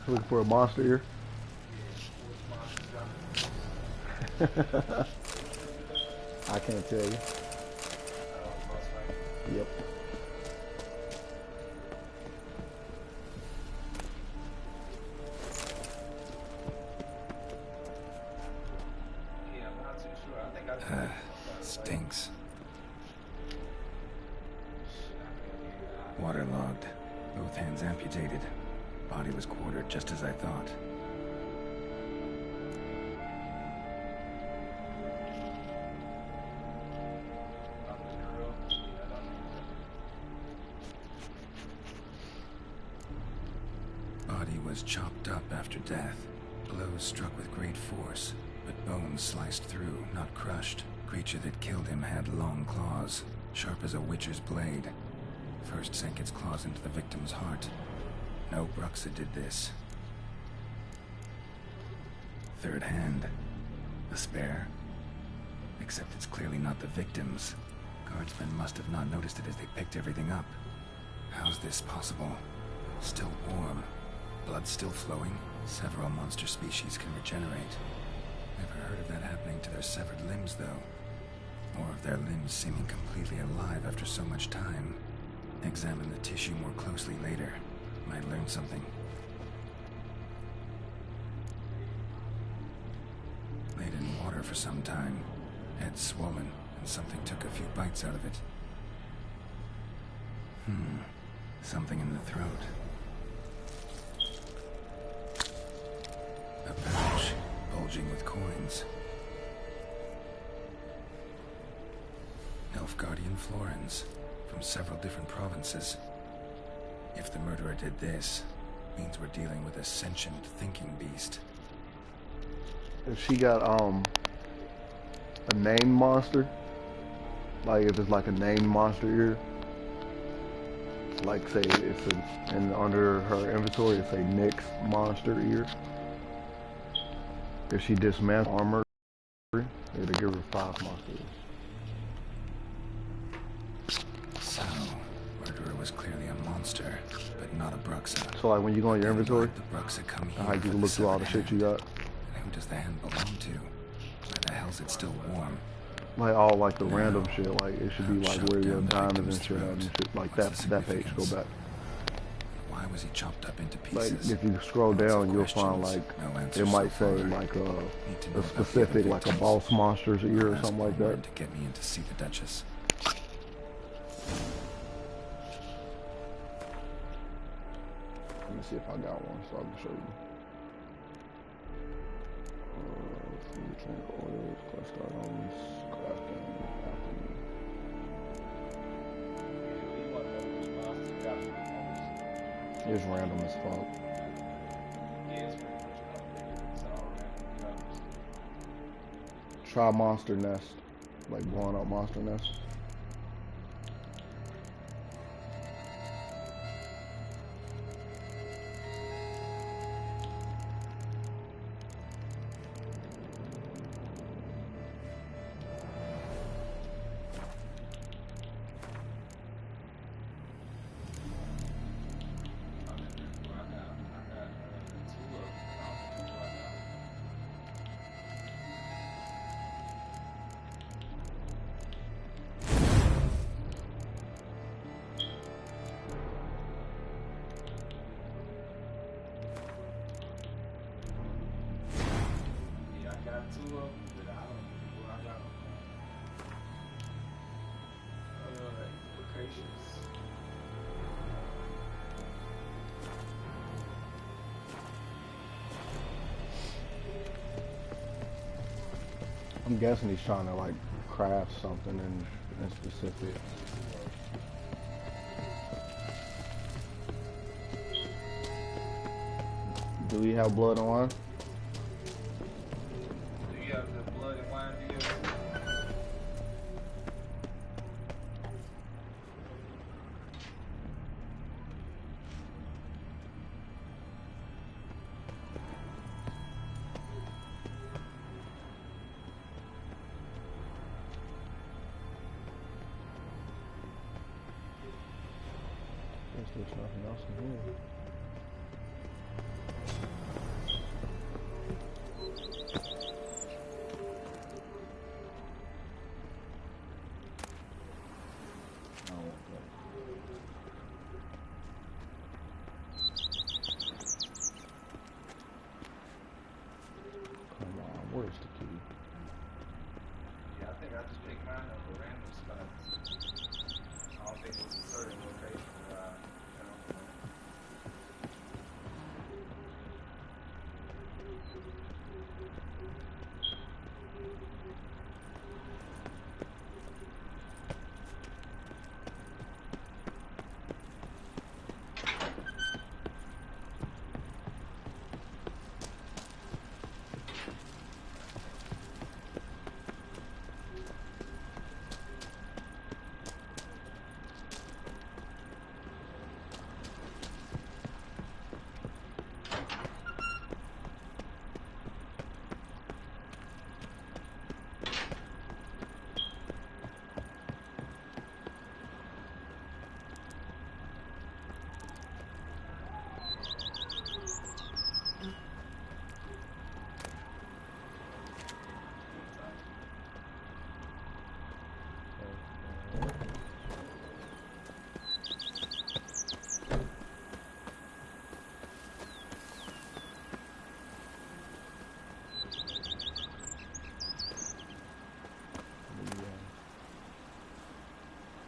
Looking for a monster here. I can't tell you. Yep. Stinks. Waterlogged. Both hands amputated. Body was quartered just as I thought. Body was chopped up after death. Blows struck with great force, but bones sliced through, not crushed. Creature that killed him had long claws, sharp as a witcher's blade. First sank its claws into the victim's heart. No Bruxa did this. Third hand. A spare. Except it's clearly not the victim's. Guardsmen must have not noticed it as they picked everything up. How's this possible? Still warm. Blood still flowing. Several monster species can regenerate. Never heard of that happening to their severed limbs, though. Or of their limbs seeming completely alive after so much time. Examine the tissue more closely later. Might learn something. Laid in water for some time. Head swollen, and something took a few bites out of it. Something in the throat. A pouch, bulging with coins. Elfguardian florins, from several different provinces. If the murderer did this, means we're dealing with a sentient thinking beast. If she got a named monster, like if it's like a named monster ear, like say it's and under her inventory it's a next monster ear. If she dismantled armor, it'll give her 5 monsters. So, Murderer was clearly a monster, but not a Bruxa. So like when you go in your inventory, The Bruxa come how here you for can the look through all the severed shit you got. hand. And who does the hand belong to? Why the hell's it still warm? Like all like the random shit, like it should be like Chopped where your down the diamonds victim's and shit at and throat. shit like What's the that page. Go significance? back. Why was he chopped up into Like pieces? if you scroll down, you'll find questions, like no it answers might so say far. like Need to know a about the specific other like a victims. boss monster's ear or I'll ask something like Warren that. to get me in to see the Duchess. Let me see if I got one so I can show you. Food, drink, oils, cluster items, crafting, alchemy. It's random as fuck. Try monster nest, like blowing up monster nest. I'm guessing he's trying to like craft something in specific. Do we have blood and wine? Do you have the blood and wine deal? Guess there's nothing else in here. Come on, where's the key? Yeah, I think I just picked mine up a random spot. I don't think it was a certain location where I found it.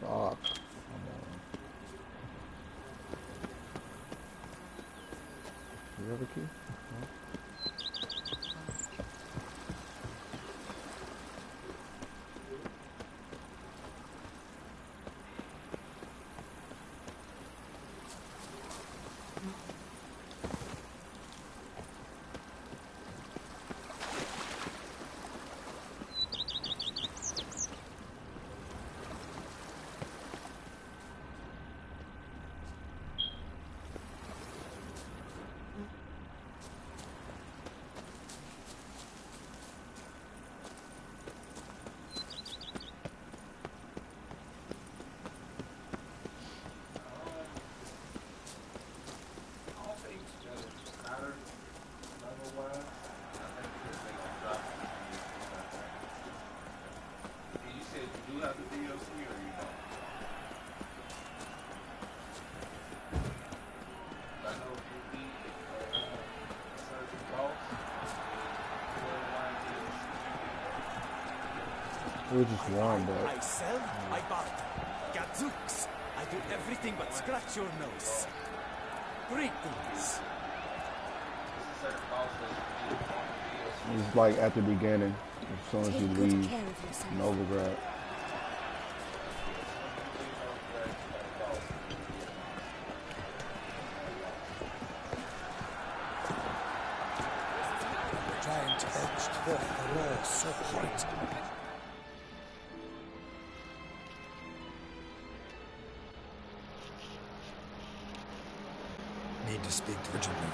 Fuck. You have a key? No? We just won, but I sell, I barter. Gadzooks, I do everything but scratch your nose. Greetings. it's like at the beginning, as soon as you leave Novigrad. The giant edged forth a roar so hot. Need to speak to Virginia.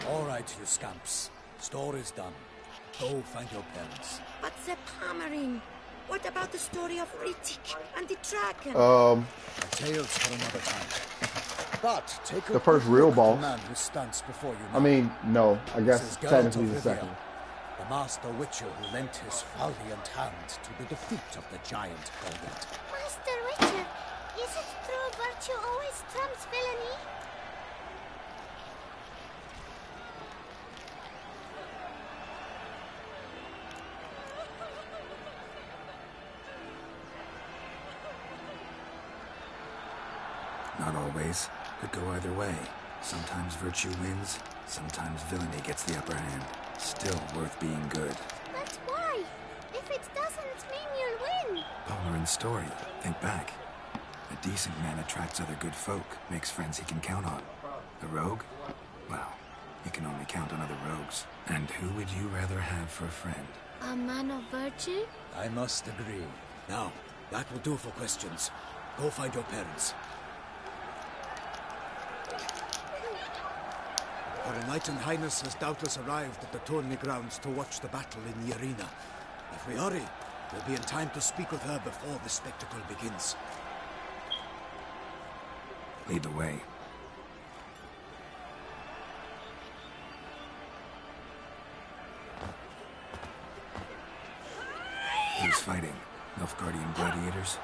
All right, you scamps. Store is done. Go find your parents. But the Pommering, what about the story of Rittik and the dragon? Tales for another time. But take The first real boss. The man who stands before you now. I mean, no, I This guess is Geralt technically of the Rivia, second. the master witcher who lent his valiant hand to the defeat of the giant Goliath. Master Witcher, is it true virtue always trumps villainy? Not always. Could go either way. Sometimes virtue wins, sometimes villainy gets the upper hand. Still worth being good. But why? If it doesn't mean you'll win. Pomeran's story. Think back. A decent man attracts other good folk, makes friends he can count on. A rogue? Well, you can only count on other rogues. And who would you rather have for a friend? A man of virtue? I must agree. Now, that will do for questions. Go find your parents. Her Enlightened Highness has doubtless arrived at the tourney grounds to watch the battle in the arena. If we hurry, we'll be in time to speak with her before the spectacle begins. Lead the way. Who's fighting? Nilfgaardian gladiators?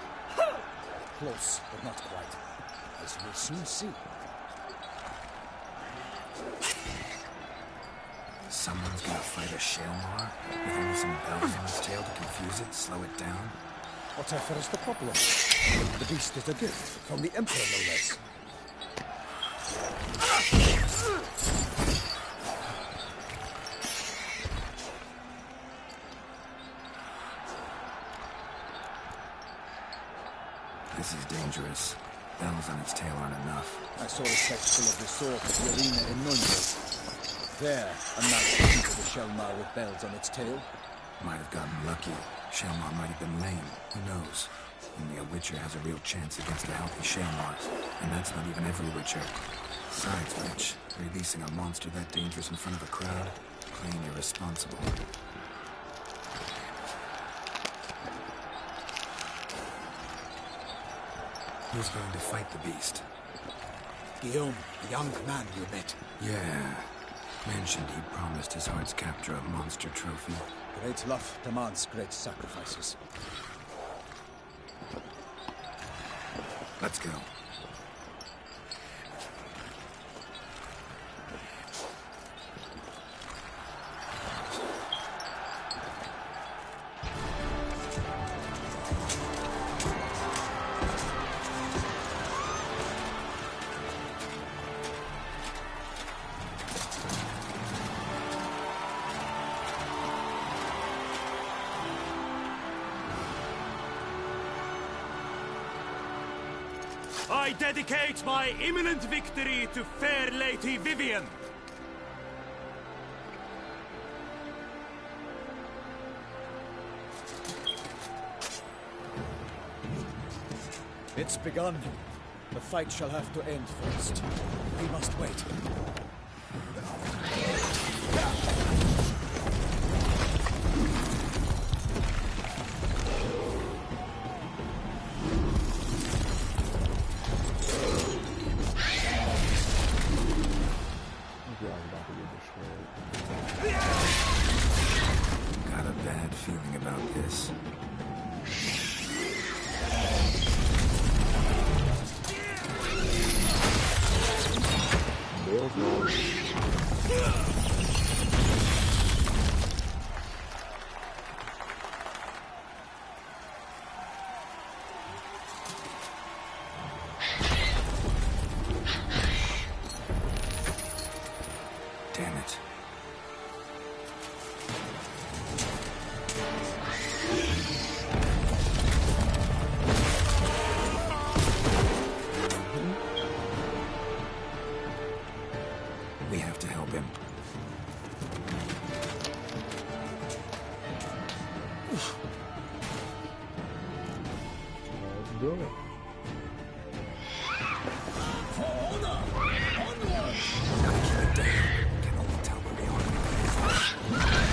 Close, but not quite. As we'll soon see. Someone's gonna fight a Shalmar with only some bells on its tail to confuse it, slow it down? Whatever is the problem? The beast is a gift from the Emperor, no less. This is dangerous. Bells on its tail aren't enough. I saw a spectacle of the sword at the arena in Nuremberg. There, a man defeated a Shalmar with bells on its tail. Might have gotten lucky. Shalmar might have been lame. Who knows? Only a Witcher has a real chance against a healthy Shalmar. And that's not even every Witcher. Besides which, releasing a monster that dangerous in front of a crowd? Plain irresponsible. Who's going to fight the beast? Guillaume, the young man you met. Yeah. Mentioned he promised his heart's captor a monster trophy. Great love demands great sacrifices. Let's go. I dedicate my imminent victory to fair Lady Vivian. It's begun. The fight shall have to end first. We must wait. Got a bad feeling about this. We have to help him. Let's do it.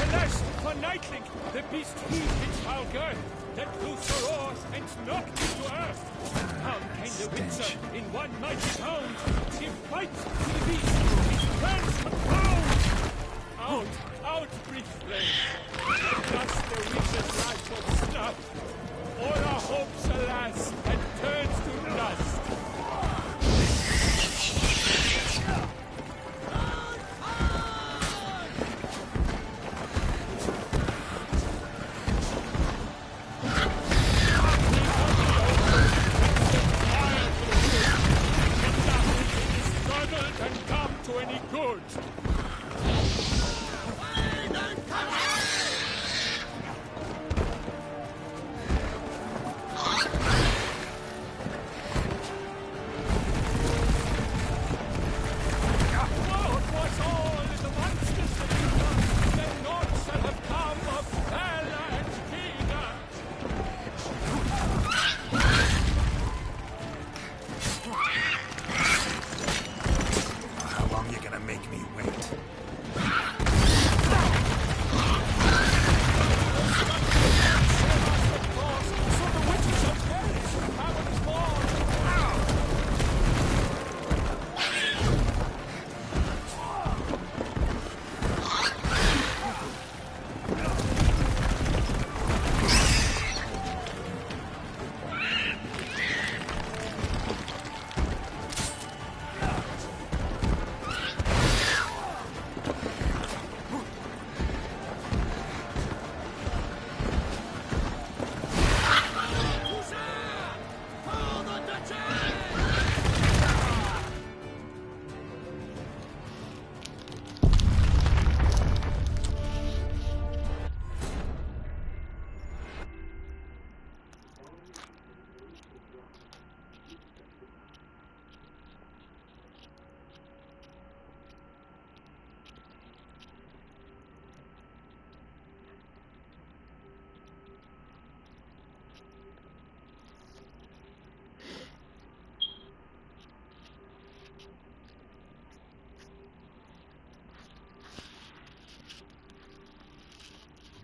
Alas, for Nightling, the beast heaved its foul girth, let loose her oars, and knocked it to earth. How came the Windsor in one mighty pound? She fights to the beast, its plans confound. Out, out, brief flame. Thus the witch's life was snuffed. All our hopes, alas, had turned to dust.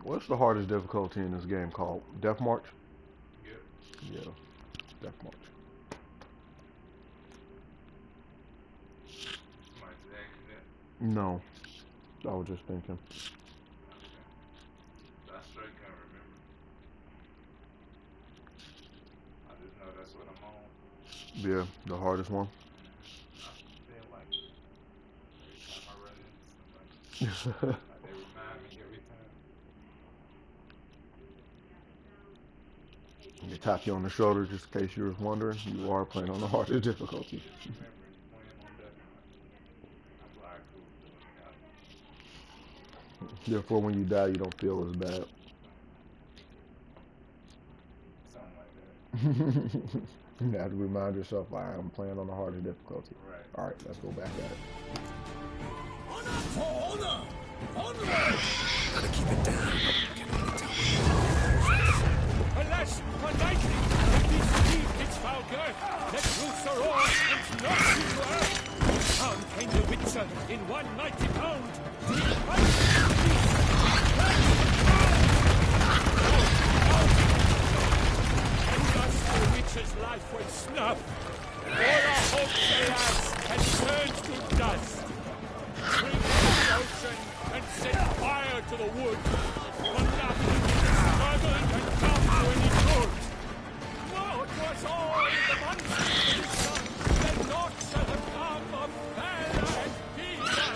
What's the hardest difficulty in this game called? Death March? Yep. Yeah. Death March. Somebody's accident. No. I was just thinking. I straight can't remember. I just know that's what I'm on. Yeah, the hardest one. I feel like every time I run into somebody, like they remind me every time. They tap you on the shoulder just in case you were wondering. You are playing on the hardest difficulty. Therefore, when you die, you don't feel as bad. Something like that. You have to remind yourself, I'm playing on the hardest difficulty. Right. All right, let's go back at it. For honor! Onward! Gotta keep it down. Alas, for Nightling, the beast heaved its foul girth, let loose her oars, and knocked it to earth. Down came the Windsor in one mighty pound. He fights to the beast, plans confound. Out, and thus the witch's life was snuffed. All our hopes, alas, had turned to dust. Bring the ocean and set fire to the wood. For nothing struggled and come to any good. Woe was all the monsters sun, that naught shall have come of valor and fever.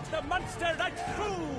expect the monster right through!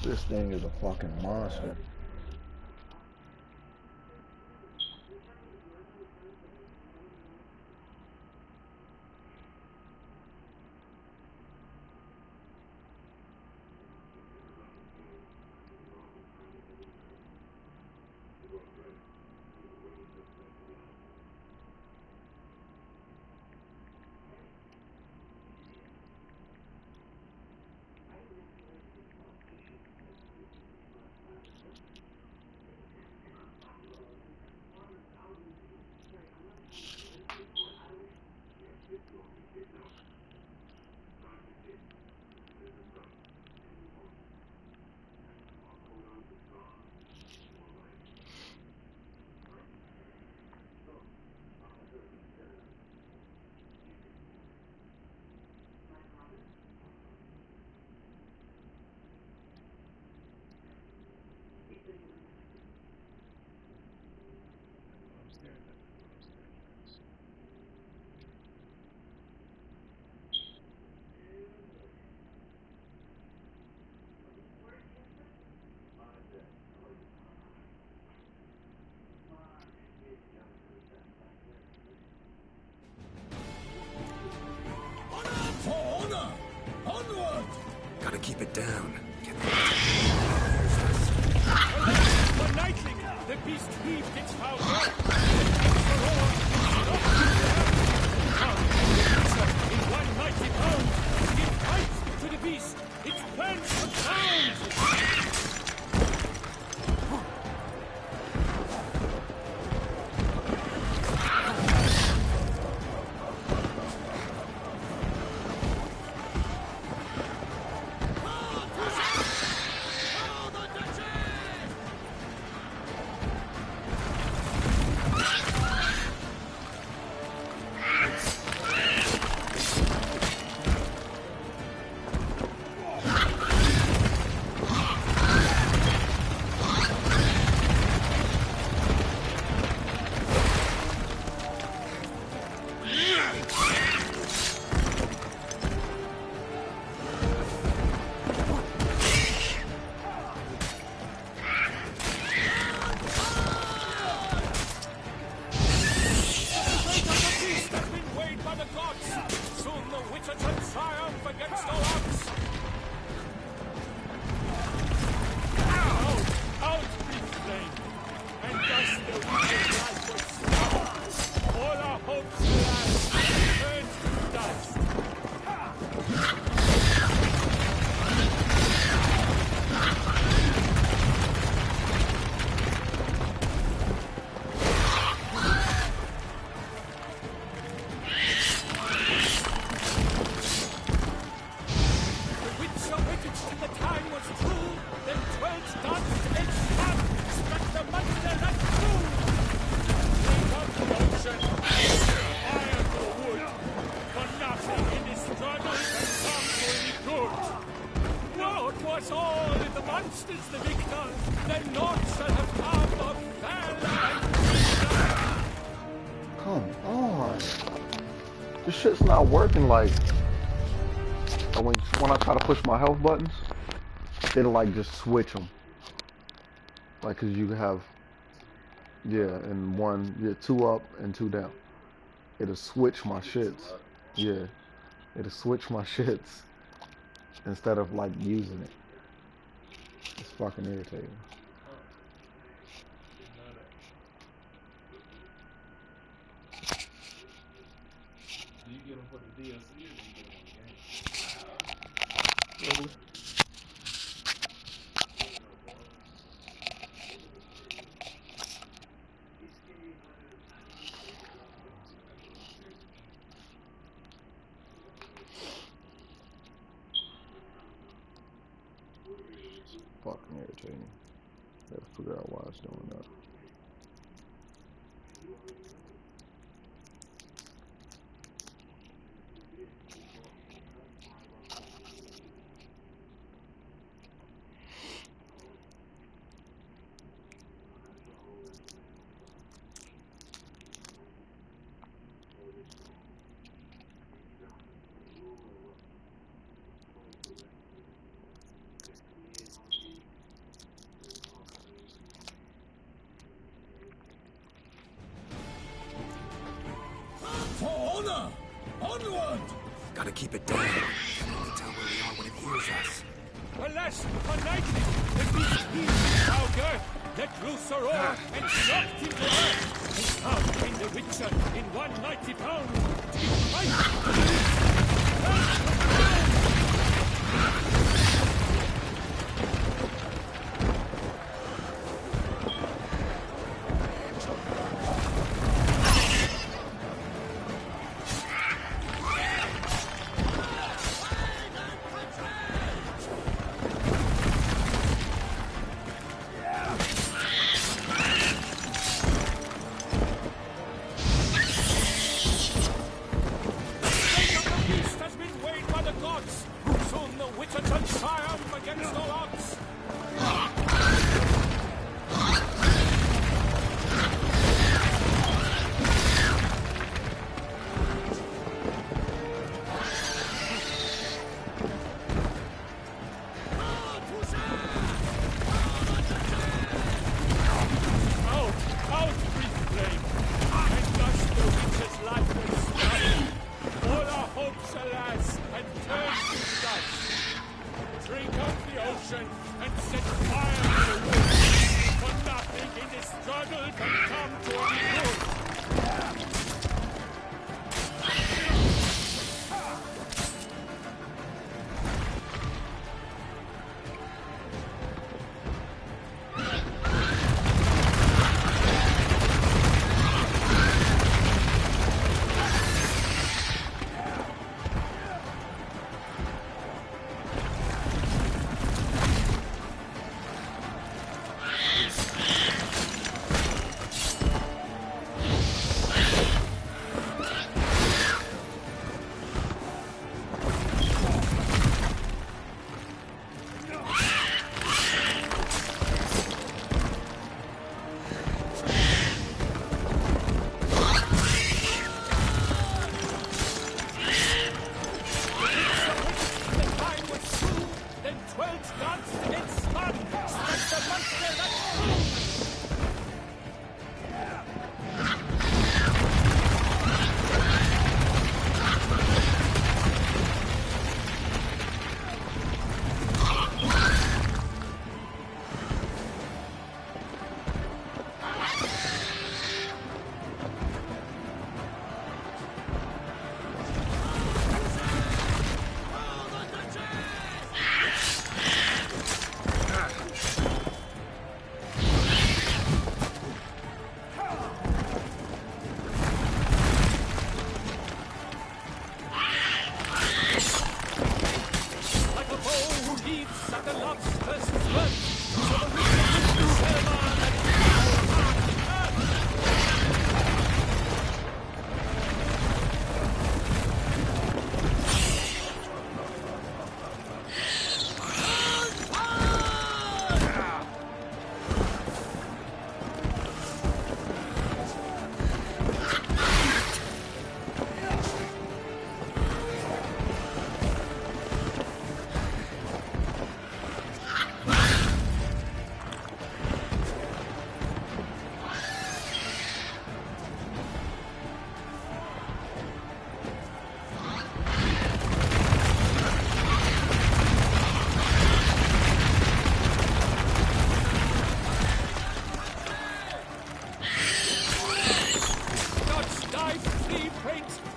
This thing is a fucking monster. Gotta keep it down. One nightling, the beast heaved its foul breath. The roar in one mighty pound, it bites to the beast, its plants of sound. This shit's not working. Like when I try to push my health buttons, it'll like just switch them. Like, cause you have, yeah, and one, yeah, 2 up and 2 down. It'll switch my shits. Yeah, it'll switch my shits instead of like using it. It's fucking irritating. Do you get them for the DLC or do you get them on the game? Really? Fucking irritating. Gotta figure out why it's doing that. For honor! Onward! Gotta keep it down. I can only tell where we are when it hears us. Alas, united, the beast heaved Auger, let loose a roar, and knocked him to earth. And now came the Witcher in 190 pounds.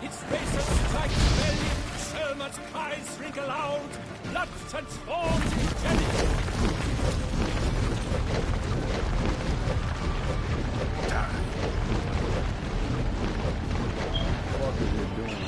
Its faces strike belly, Selma's cries ring aloud. blood transforms into jelly. What is it doing?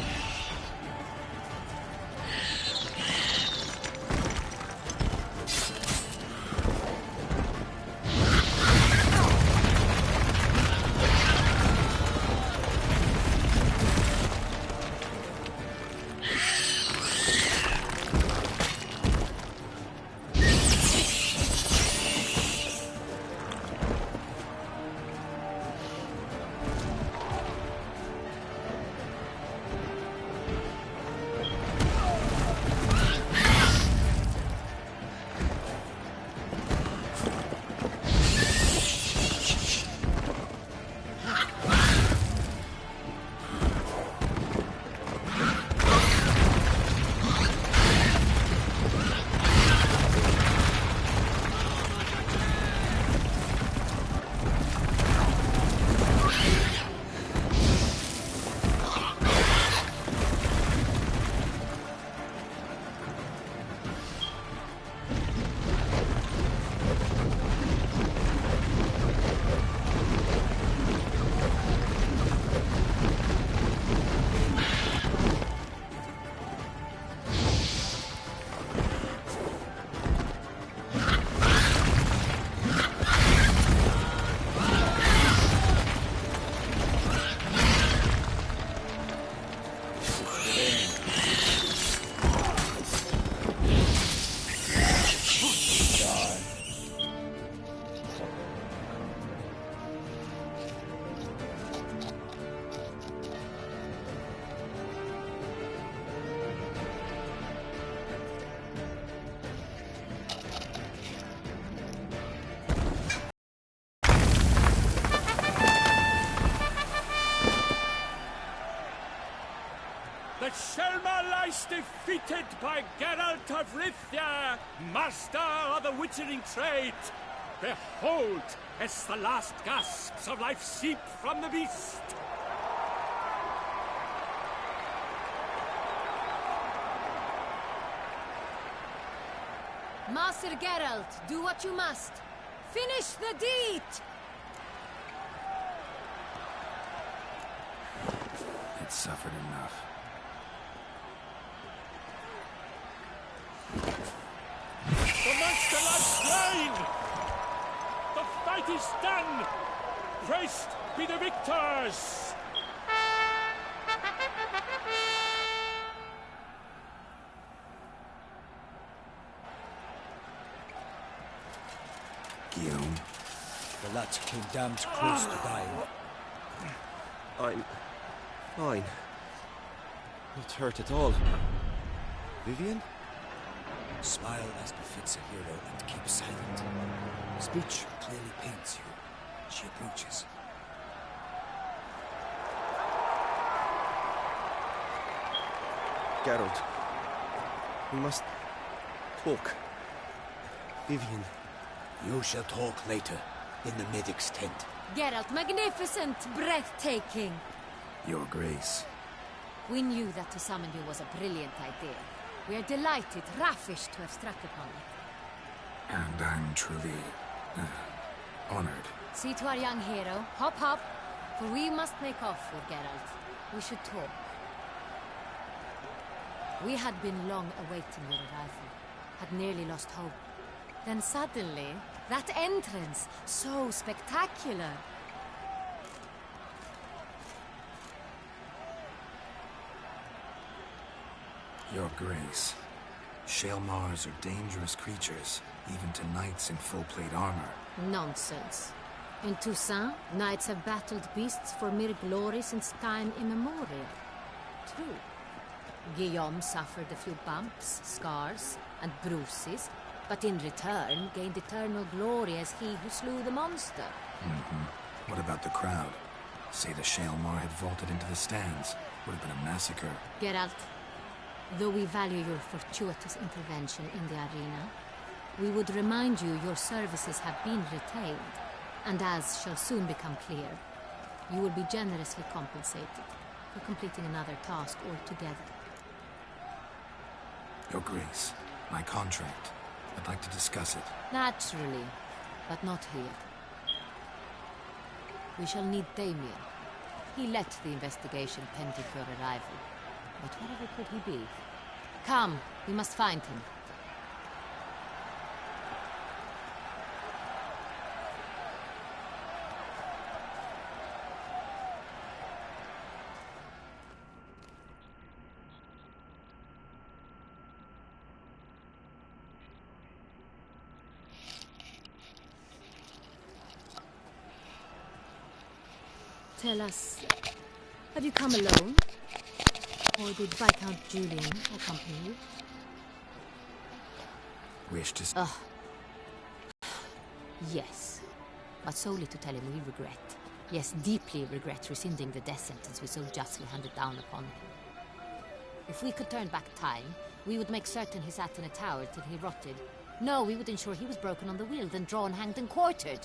The Shelma lies defeated by Geralt of Rivia, master of the witchering trade. Behold, as the last gasps of life seep from the beast. Master Geralt, do what you must. Finish the deed! It suffered enough. The monster lies slain! The fight is done! Praised be the victors! Guillaume. The lad came damned close to dying. I'm fine. Not hurt at all. Vivian? Smile as befits a hero and keep silent. Speech clearly paints you. She approaches. Geralt. We must talk. Vivian. You shall talk later, in the medic's tent. Geralt, magnificent, breathtaking. Your Grace. We knew that to summon you was a brilliant idea. We are delighted, ravished to have struck upon it. And I'm truly honored. See to our young hero. Hop, hop. For we must make off with Geralt. We should talk. We had been long awaiting your arrival. Had nearly lost hope. Then suddenly, that entrance, so spectacular. Your Grace. Shaelmars are dangerous creatures, even to knights in full-plate armor. Nonsense. In Toussaint, knights have battled beasts for mere glory since time immemorial. True. Guillaume suffered a few bumps, scars, and bruises, but in return gained eternal glory as he who slew the monster. What about the crowd? Say the Shaelmar had vaulted into the stands. Would have been a massacre. Geralt, though we value your fortuitous intervention in the arena, we would remind you your services have been retained, and as shall soon become clear, you will be generously compensated for completing another task altogether. Your Grace, My contract. I'd like to discuss it. Naturally, but not here. We shall need Damien. He let the investigation pending your arrival. But wherever could he be? Come, we must find him. Tell us, have you come alone? Or did Viscount Julian accompany you? Wish to... Yes. But solely to tell him we regret. Yes, deeply regret rescinding the death sentence we so justly handed down upon him. If we could turn back time, we would make certain he sat in a tower till he rotted. No, we would ensure he was broken on the wheel, then drawn, hanged, and quartered.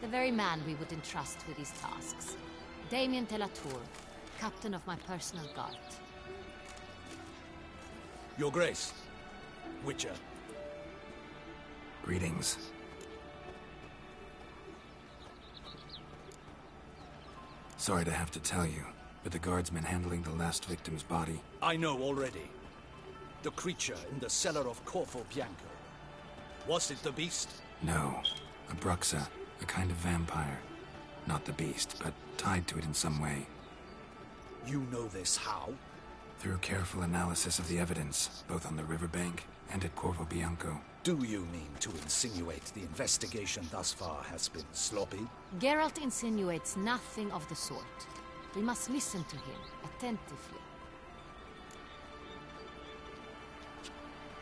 The very man we would entrust with these tasks. Damien de la Tour, captain of my personal guard. Your Grace, Witcher. Greetings. Sorry to have to tell you, but the guardsman handling the last victim's body... I know already. The creature in the cellar of Corvo Bianco. Was it the beast? No. A Bruxa. A kind of vampire. Not the beast, but tied to it in some way. You know this how? Through careful analysis of the evidence, both on the riverbank and at Corvo Bianco. Do you mean to insinuate the investigation thus far has been sloppy? Geralt insinuates nothing of the sort. We must listen to him attentively.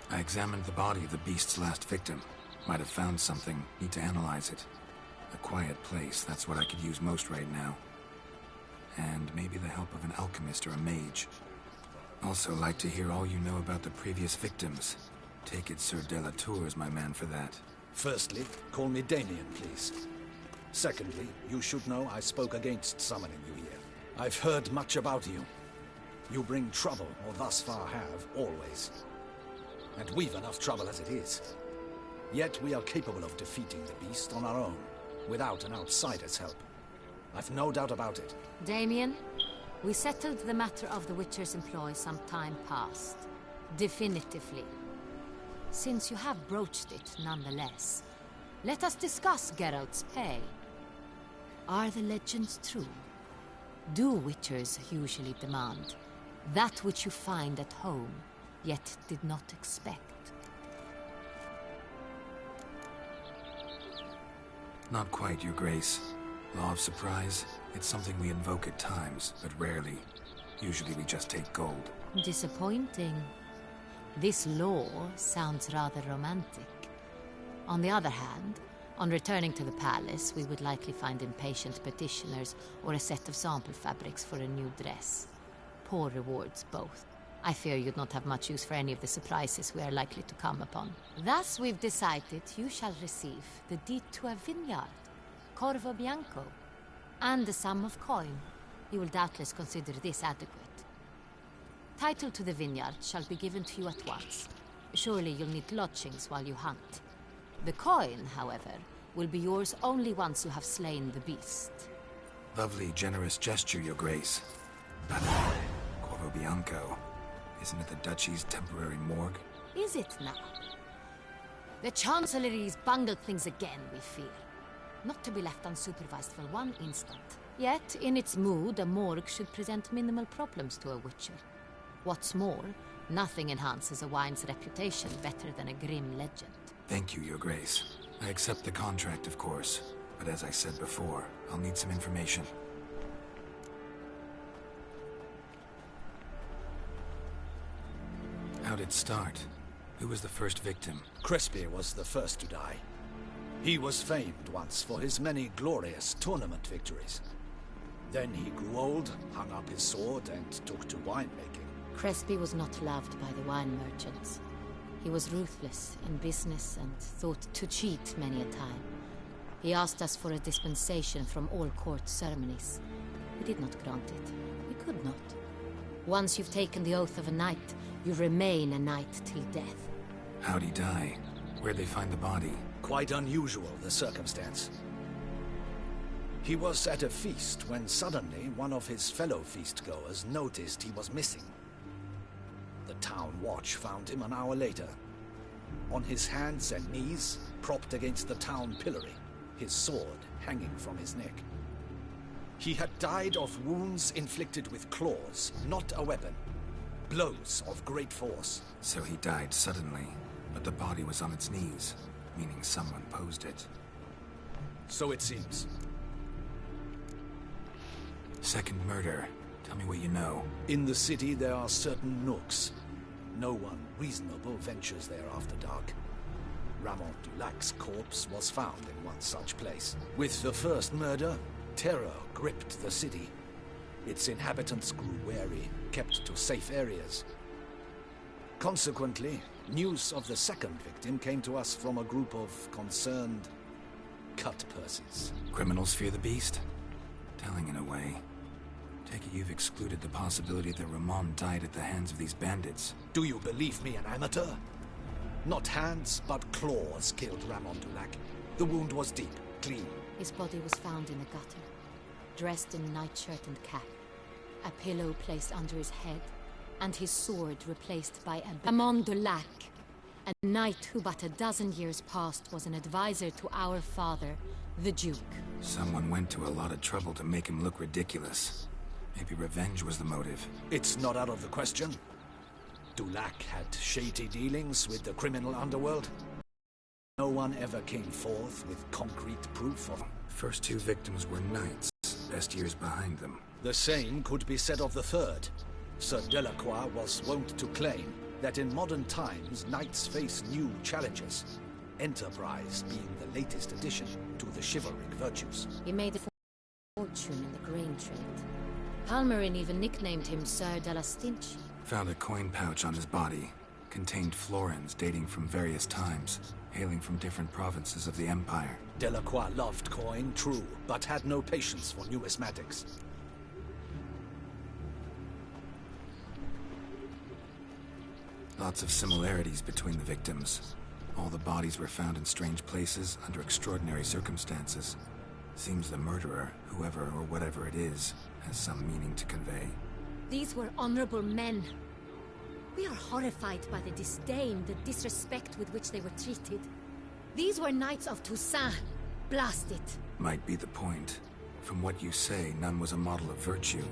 I examined the body of the beast's last victim. Might have found something. Need to analyze it. A quiet place, that's what I could use most right now. And maybe the help of an alchemist or a mage. Also like to hear all you know about the previous victims. Take it Sir de la Tour is my man for that. Firstly, call me Damien, please. Secondly, you should know I spoke against summoning you here. I've heard much about you. You bring trouble, or thus far have, always. And we've enough trouble as it is. Yet we are capable of defeating the beast on our own, without an outsider's help. I've no doubt about it. Damien, we settled the matter of the Witcher's employ some time past. Definitively. Since you have broached it nonetheless, let us discuss Geralt's pay. Are the legends true? Do Witchers usually demand that which you find at home, yet did not expect? Not quite, Your Grace. Law of surprise, it's something we invoke at times, but rarely. Usually we just take gold. Disappointing. This law sounds rather romantic. On the other hand, on returning to the palace, we would likely find impatient petitioners or a set of sample fabrics for a new dress. Poor rewards, both. I fear you'd not have much use for any of the surprises we are likely to come upon. Thus, we've decided you shall receive the deed to a vineyard, Corvo Bianco, and the sum of coin. You will doubtless consider this adequate. Title to the vineyard shall be given to you at once. Surely you'll need lodgings while you hunt. The coin, however, will be yours only once you have slain the beast. Lovely, generous gesture, Your Grace. But Corvo Bianco... Isn't it the Duchy's temporary morgue? Is it now? The Chancellery's bungled things again, we fear. Not to be left unsupervised for one instant. Yet, in its mood, a morgue should present minimal problems to a Witcher. What's more, nothing enhances a wine's reputation better than a grim legend. Thank you, Your Grace. I accept the contract, of course. But as I said before, I'll need some information. How'd it start? Who was the first victim? Crespi was the first to die. He was famed once for his many glorious tournament victories. Then he grew old, hung up his sword, and took to winemaking. Crespi was not loved by the wine merchants. He was ruthless in business and thought to cheat many a time. He asked us for a dispensation from all court ceremonies. We did not grant it. We could not. Once you've taken the oath of a knight, you remain a knight till death. How'd he die? Where'd they find the body? Quite unusual, the circumstance. He was at a feast when suddenly one of his fellow feastgoers noticed he was missing. The town watch found him an hour later. On his hands and knees, propped against the town pillory, his sword hanging from his neck. He had died of wounds inflicted with claws, not a weapon. Blows of great force. So he died suddenly, but the body was on its knees, meaning someone posed it. So it seems. Second murder. Tell me what you know. In the city there are certain nooks. No one reasonable ventures there after dark. Ramon Dulac's corpse was found in one such place. With the first murder, terror gripped the city. Its inhabitants grew wary, kept to safe areas. Consequently, news of the second victim came to us from a group of concerned cut-purses. Criminals fear the beast? Telling in a way. Take it you've excluded the possibility that Ramon died at the hands of these bandits. Do you believe me an amateur? Not hands, but claws killed Ramon Dulac. The wound was deep, clean. His body was found in a gutter, dressed in nightshirt and cap, a pillow placed under his head, and his sword replaced by a Ramon Dulac, a knight who but a dozen years past was an advisor to our father, the Duke. Someone went to a lot of trouble to make him look ridiculous. Maybe revenge was the motive. It's not out of the question. Dulac had shady dealings with the criminal underworld. No one ever came forth with concrete proof of... First two victims were knights, best years behind them. The same could be said of the third. Sir Delacroix was wont to claim that in modern times knights face new challenges, enterprise being the latest addition to the chivalric virtues. He made a fortune in the grain trade. Palmerin even nicknamed him Sir de la Stinchi. Found a coin pouch on his body. Contained florins dating from various times, hailing from different provinces of the Empire. Delacroix loved coin, true, but had no patience for numismatics. Lots of similarities between the victims. All the bodies were found in strange places under extraordinary circumstances. Seems the murderer, whoever or whatever it is, has some meaning to convey. These were honorable men. We are horrified by the disdain, the disrespect with which they were treated. These were knights of Toussaint. Blast it. Might be the point. From what you say, none was a model of virtue.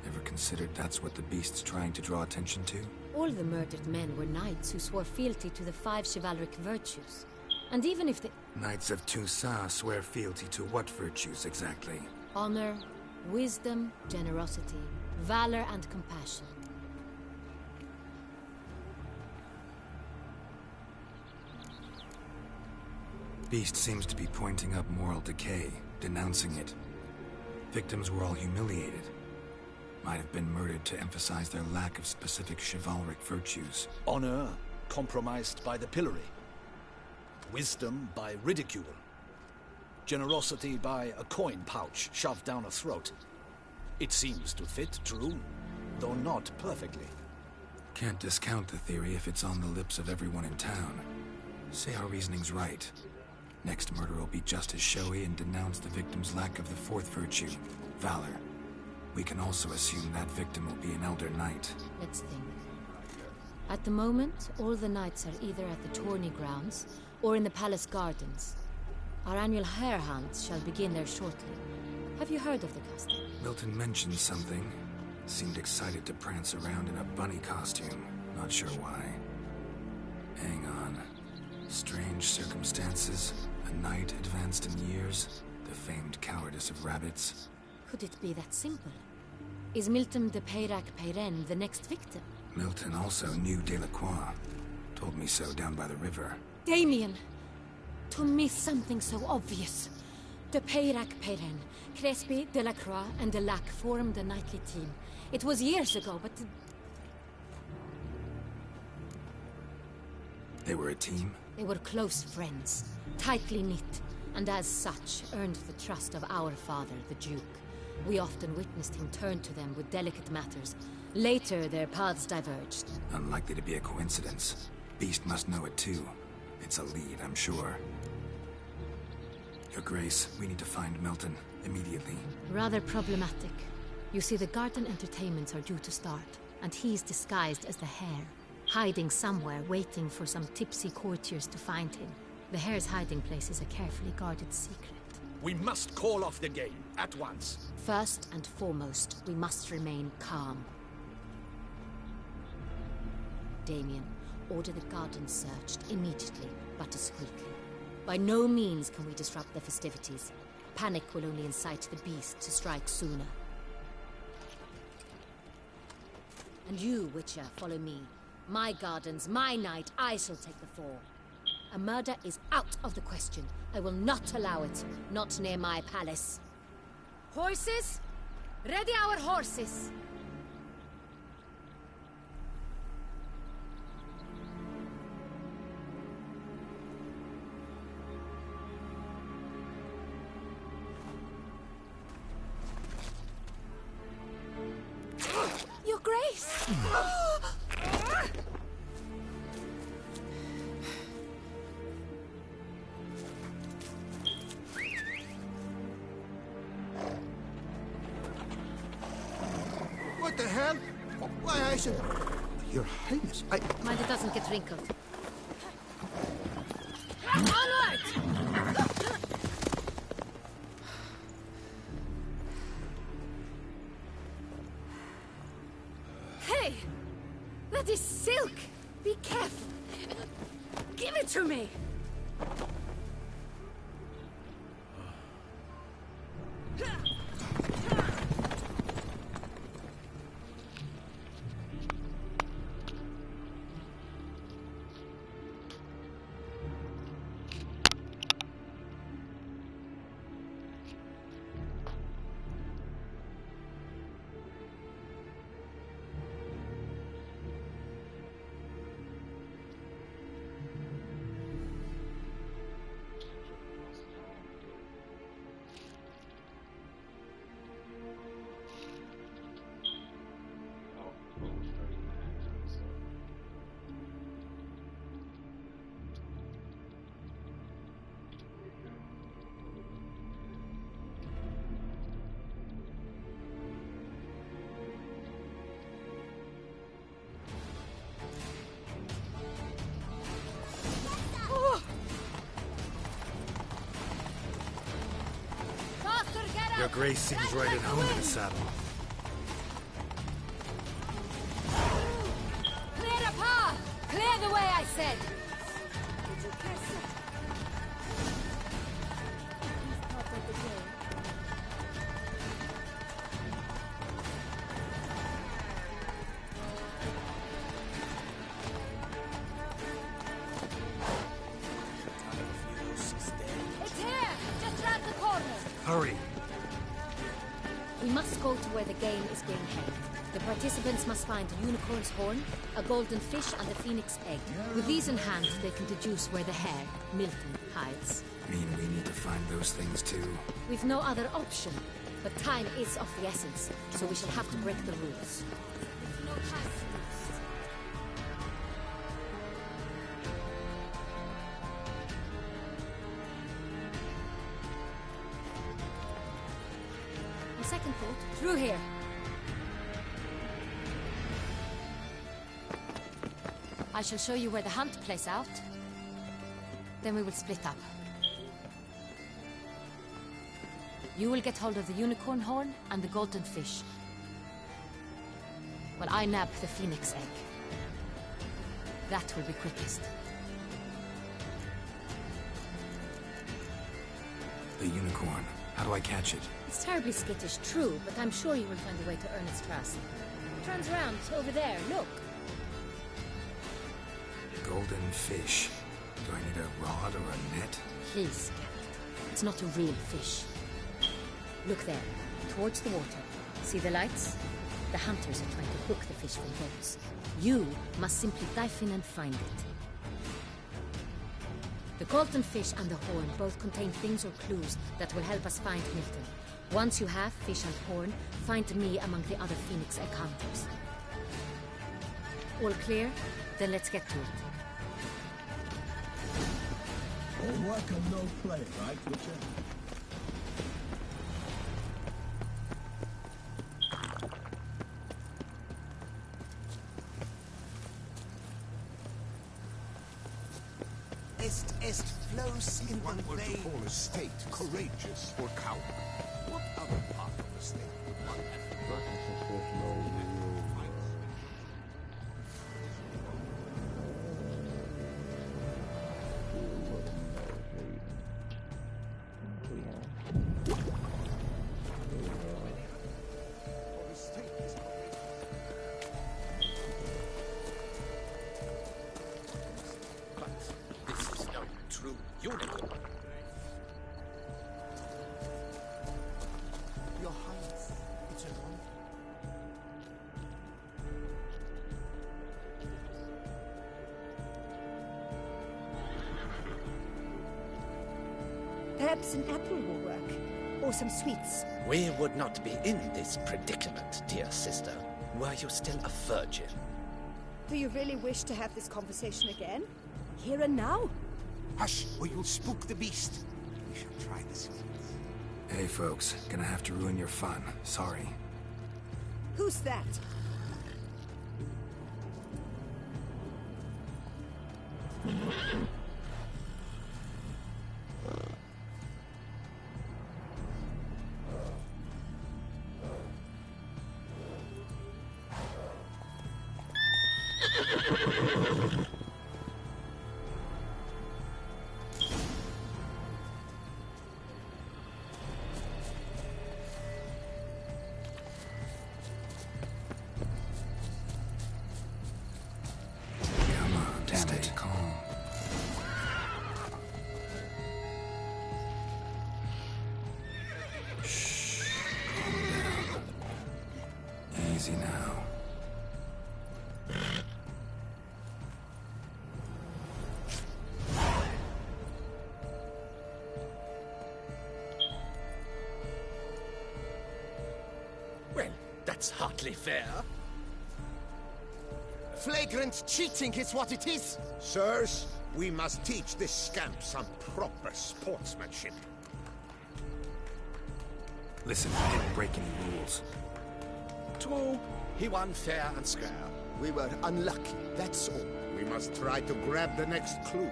Ever considered that's what the beast's trying to draw attention to? All the murdered men were knights who swore fealty to the 5 chivalric virtues. And even if the... Knights of Toussaint swear fealty to what virtues exactly? Honor, wisdom, generosity, valor, and compassion. Beast seems to be pointing up moral decay, denouncing it. Victims were all humiliated. Might have been murdered to emphasize their lack of specific chivalric virtues. Honor compromised by the pillory. Wisdom by ridicule. Generosity by a coin pouch shoved down a throat. It seems to fit, true, though not perfectly. Can't discount the theory if it's on the lips of everyone in town. Say our reasoning's right. Next murder will be just as showy and denounce the victim's lack of the fourth virtue, valor. We can also assume that victim will be an elder knight. Let's think. At the moment, all the knights are either at the tourney grounds or in the palace gardens. Our annual hare hunts shall begin there shortly. Have you heard of the custom? Milton mentioned something. Seemed excited to prance around in a bunny costume. Not sure why. Hang on. Strange circumstances. A knight advanced in years. The famed cowardice of rabbits. Could it be that simple? Is Milton de Peyrac-Peyren the next victim? Milton also knew Delacroix. Told me so down by the river. Damien! To miss something so obvious. De Peyrac-Peyren, Crespi, Delacroix, and Delac formed a knightly team. It was years ago, but... They were a team? They were close friends, tightly knit, and as such earned the trust of our father, the Duke. We often witnessed him turn to them with delicate matters. Later, their paths diverged. Unlikely to be a coincidence. Beast must know it too. It's a lead, I'm sure. Your Grace, we need to find Milton immediately. Rather problematic. You see, the garden entertainments are due to start, and he's disguised as the Hare, hiding somewhere, waiting for some tipsy courtiers to find him. The Hare's hiding place is a carefully guarded secret. We must call off the game, at once. First and foremost, we must remain calm. Damien, order the garden searched immediately, but discreetly. By no means can we disrupt the festivities. Panic will only incite the beast to strike sooner. And you, Witcher, follow me. My gardens, my night, I shall take the fall. A murder is out of the question. I will not allow it. Not near my palace. Horses? Ready our horses! Your Grace! What the hell? Why, I should... Your Highness, I... Mind it doesn't get wrinkled. Onward! Hey! That is silk! Be careful! Give it to me! Your Grace seems right at home in the saddle. Clear a path! Clear the way, I said! It's here! Just round the corner! Hurry! We must go to where the game is being held. The participants must find a unicorn's horn, a golden fish, and a phoenix egg. With these in hand, they can deduce where the Hare, Milton, hides. Mean we need to find those things too? We've no other option. But time is of the essence, so we shall have to break the rules. No time to lose. On second thought, through here. I shall show you where the hunt plays out. Then we will split up. You will get hold of the unicorn horn and the golden fish. While I nab the phoenix egg. That will be quickest. The unicorn. How do I catch it? It's terribly skittish, true, but I'm sure you will find a way to earn its trust. It runs around, over there, look. Golden fish. Do I need a rod or a net? Please, Geralt. It's not a real fish. Look there, towards the water. See the lights? The hunters are trying to hook the fish from boats. You must simply dive in and find it. The golden fish and the horn both contain things or clues that will help us find Milton. Once you have fish and horn, find me among the other Phoenix encounters. All clear? Then let's get to it. All work and no play, right, Witcher? Est flows in one were to call a state courageous or coward. What other part of the state would one have? Your Highness, it's an honor. Perhaps an apple will work. Or some sweets. We would not be in this predicament, dear sister, were you still a virgin. Do you really wish to have this conversation again? Here and now? Hush, or you'll spook the beast. We shall try the sweets. Hey, folks. Gonna have to ruin your fun. Sorry. Who's that? Easy now. Well, that's hardly fair. Flagrant cheating is what it is. Sirs, we must teach this scamp some proper sportsmanship. Listen, I didn't break any rules. True, he won fair and square. We were unlucky, that's all. We must try to grab the next clue.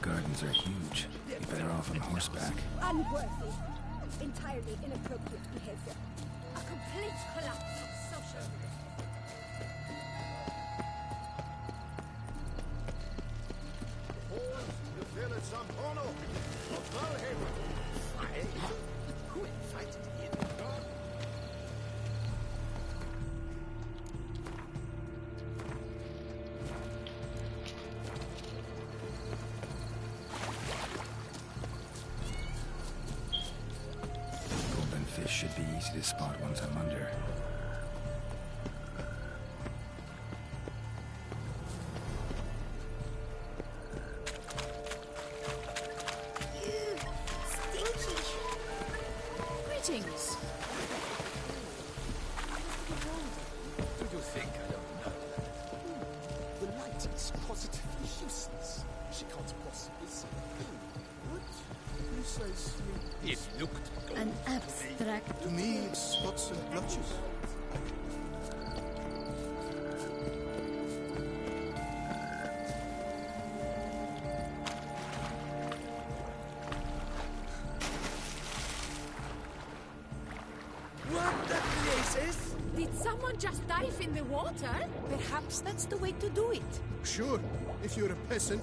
Gardens are huge. Be better off on horseback. Unworthy. Entirely inappropriate behavior. A complete collapse of social... Who invited him? Golden fish should be easy to spot once I'm under. Greetings. Do you think I don't know? The light is positively useless. She can't possibly see a thing. What precisely? It looked An abstract... To me, it's spots and blotches. What the places? Did someone just dive in the water? Perhaps that's the way to do it. Sure, if you're a peasant.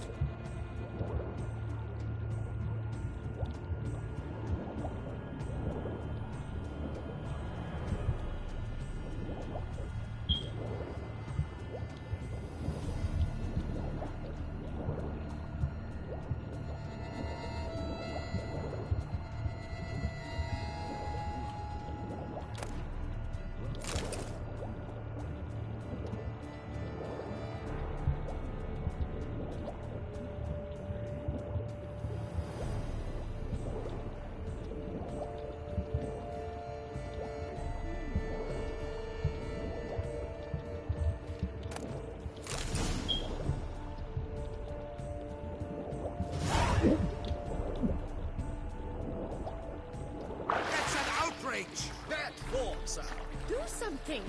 sir. Do something!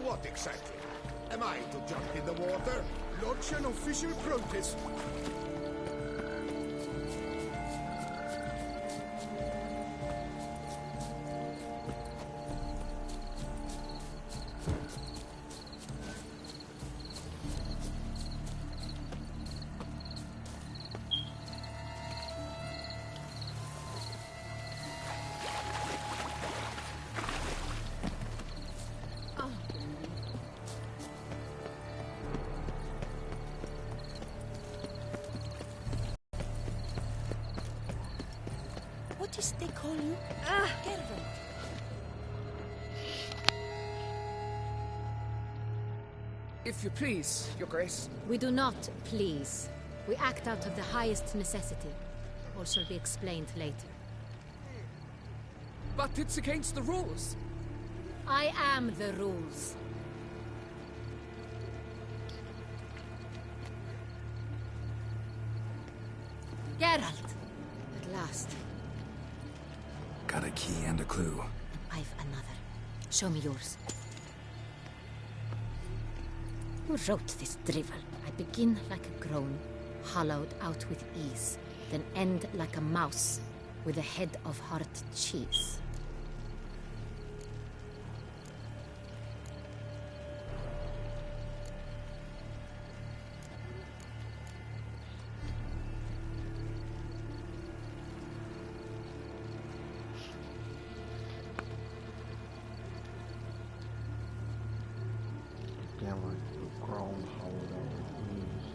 What exactly? Am I to jump in the water? Launch an official protest. What does they call you? Geralt. If you please, Your Grace. We do not please. We act out of the highest necessity. All shall be explained later. But it's against the rules. I am the rules. Geralt! At last. Got a key and a clue. I've another. Show me yours. Who wrote this drivel? I begin like a groan, hollowed out with ease, then end like a mouse, with a head of hard cheese. Again, like the grown, hollowed out leaves.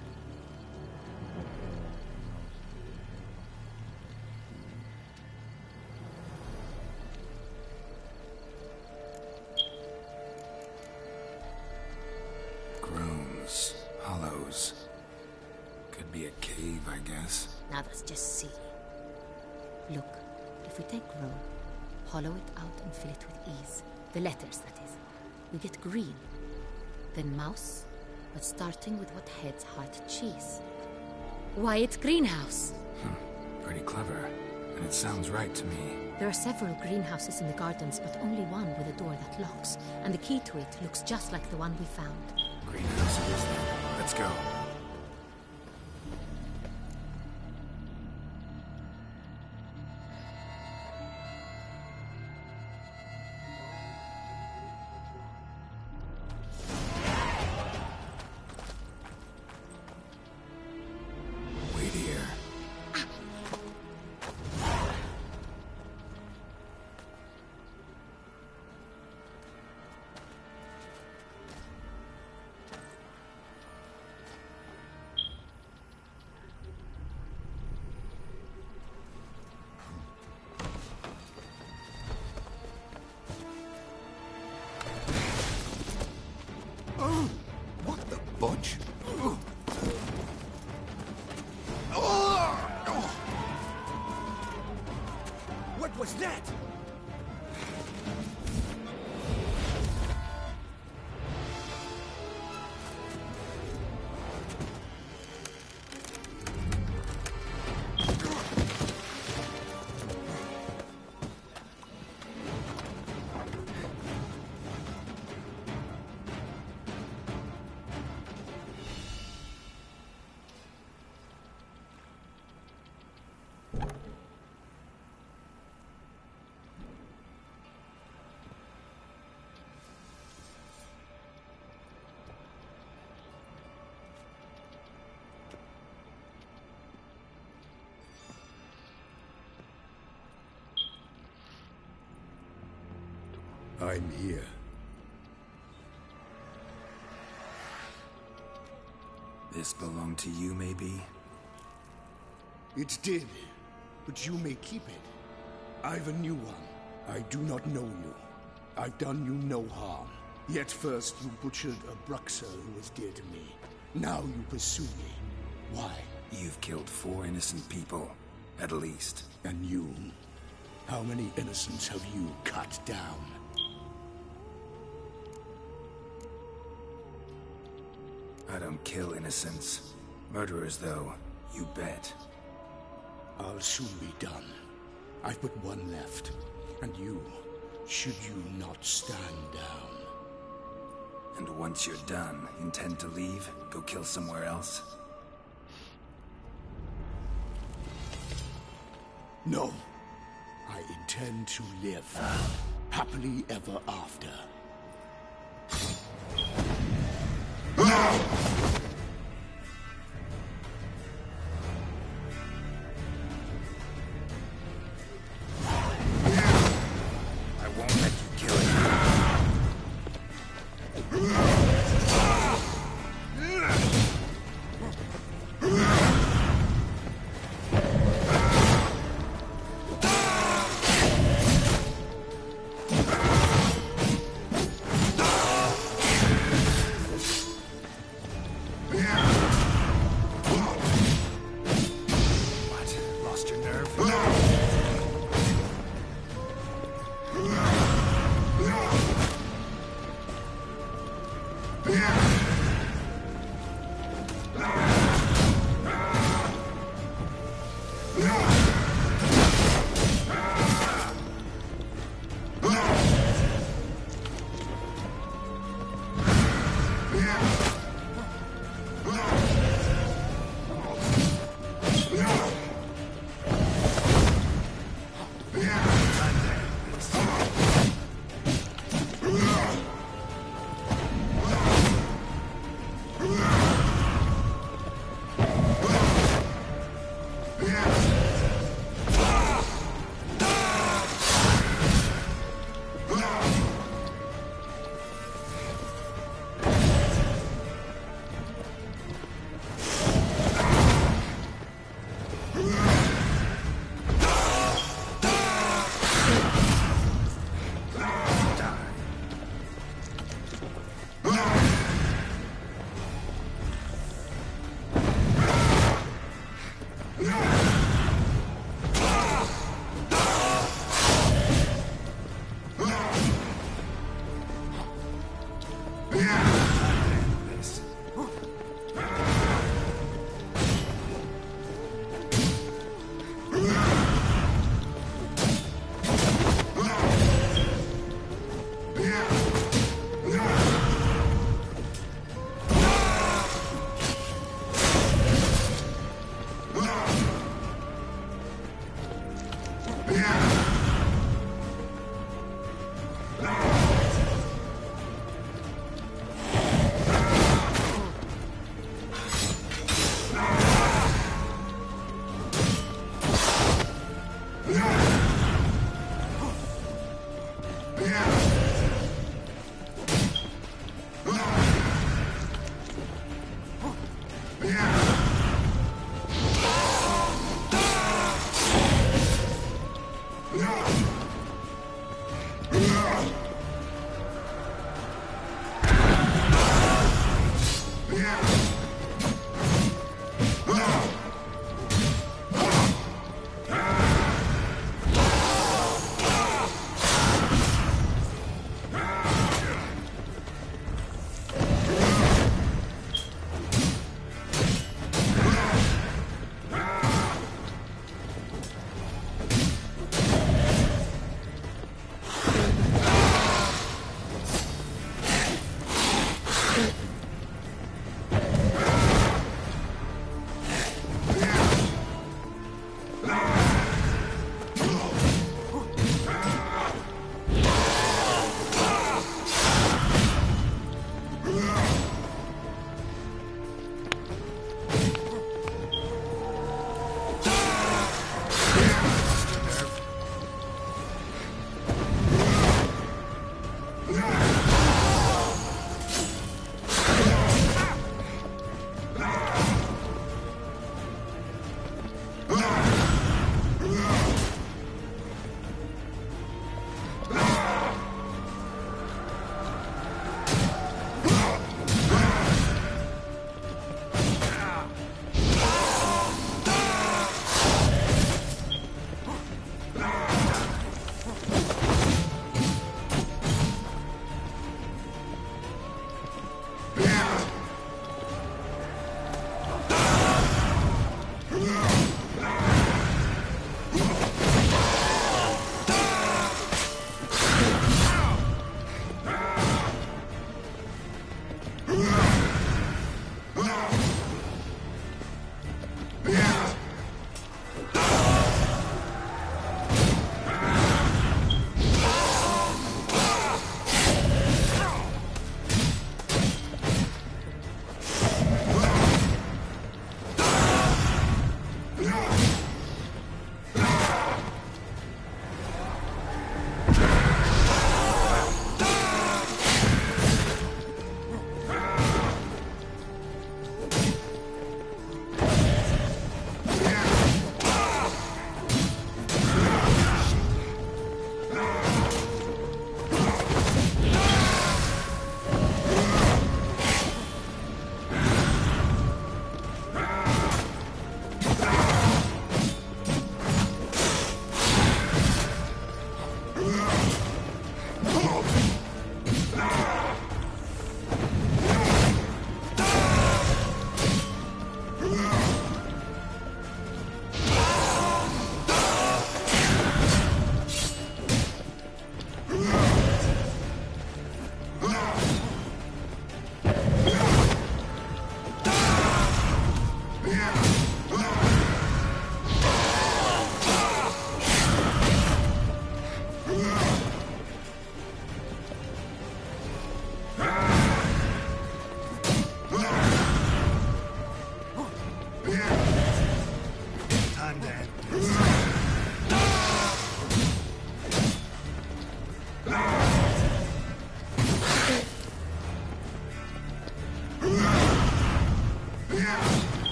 Groans, hollows. Could be a cave, I guess. Now that's just silly. Look, if we take groan, hollow it out and fill it with ease, the letters, that is, we get green. Then mouse, but starting with what heads hard cheese. Why, it's greenhouse. Pretty clever. And it sounds right to me. There are several greenhouses in the gardens, but only one with a door that locks, and the key to it looks just like the one we found. Greenhouse it is then. Let's go. Wait here. What the budge? What was that? I'm here. This belonged to you, maybe? It did, but you may keep it. I've a new one. I do not know you. I've done you no harm. Yet first you butchered a Bruxer who was dear to me. Now you pursue me. Why? You've killed 4 innocent people, at least. And you? How many innocents have you cut down? I don't kill innocents. Murderers, though, you bet. I'll soon be done. I've but one left. And you should you not stand down. And once you're done, intend to leave? Go kill somewhere else? No. I intend to live. Happily ever after. I won't let you kill it.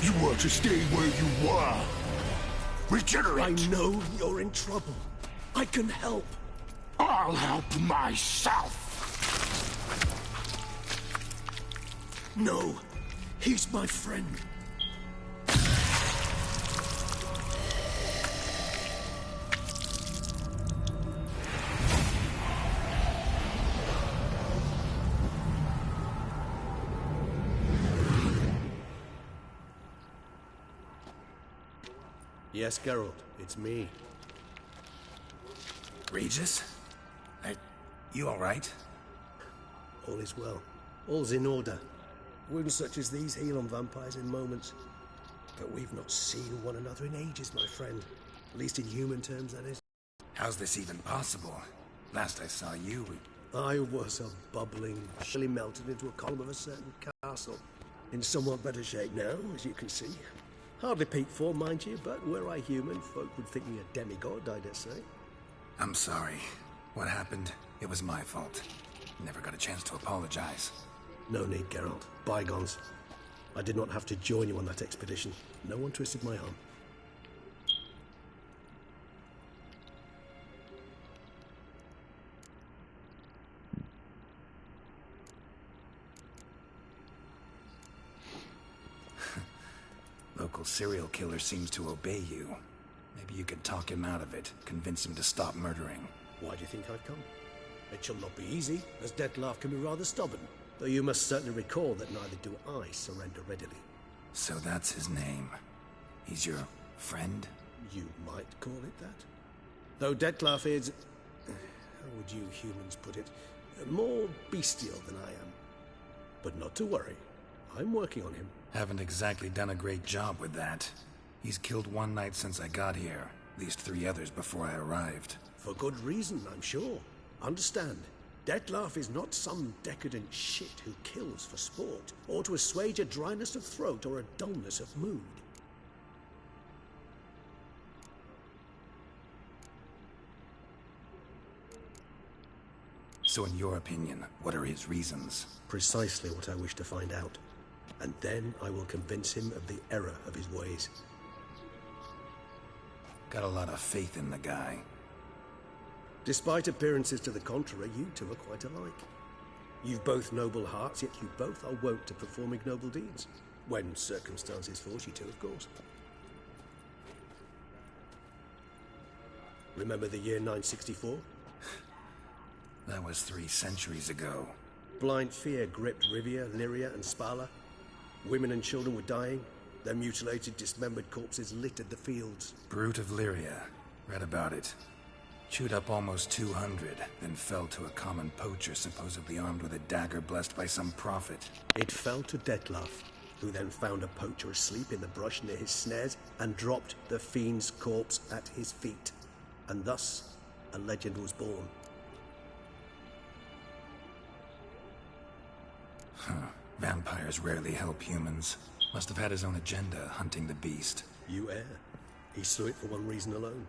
You were to stay where you were. Regenerate! I know you're in trouble. I can help. I'll help myself! No, he's my friend. Yes, Geralt, it's me. Regis? You all right? All is well. All's in order. Wounds such as these heal on vampires in moments. But we've not seen one another in ages, my friend. At least in human terms, that is. How's this even possible? Last I saw you, I was a bubbling, chilly melted into a column of a certain castle. In somewhat better shape now, as you can see. Hardly peak form, mind you, but were I human, folk would think me a demigod, I dare say. I'm sorry. What happened? It was my fault. Never got a chance to apologize. No need, Geralt. Bygones. I did not have to join you on that expedition. No one twisted my arm. Local serial killer seems to obey you. Maybe you could talk him out of it, convince him to stop murdering. Why do you think I've come? It shall not be easy, as Dettlaff can be rather stubborn. Though you must certainly recall that neither do I surrender readily. So that's his name. He's your friend? You might call it that. Though Dettlaff is... how would you humans put it? More bestial than I am. But not to worry. I'm working on him. Haven't exactly done a great job with that. He's killed one knight since I got here. At least 3 others before I arrived. For good reason, I'm sure. Understand, Dettlaff is not some decadent shit who kills for sport, or to assuage a dryness of throat or a dullness of mood. So in your opinion, what are his reasons? Precisely what I wish to find out. And then I will convince him of the error of his ways. Got a lot of faith in the guy. Despite appearances to the contrary, you two are quite alike. You've both noble hearts, yet you both are wont to perform ignoble deeds. When circumstances force you to, of course. Remember the year 964? That was 3 centuries ago. Blind fear gripped Rivia, Lyria, and Spala. Women and children were dying. Their mutilated, dismembered corpses littered the fields. Brute of Lyria. Read about it. Chewed up almost 200, then fell to a common poacher supposedly armed with a dagger blessed by some prophet. It fell to Dettlaff, who then found a poacher asleep in the brush near his snares and dropped the fiend's corpse at his feet. And thus, a legend was born. Huh. Vampires rarely help humans. Must have had his own agenda, hunting the beast. You err. He slew it for one reason alone.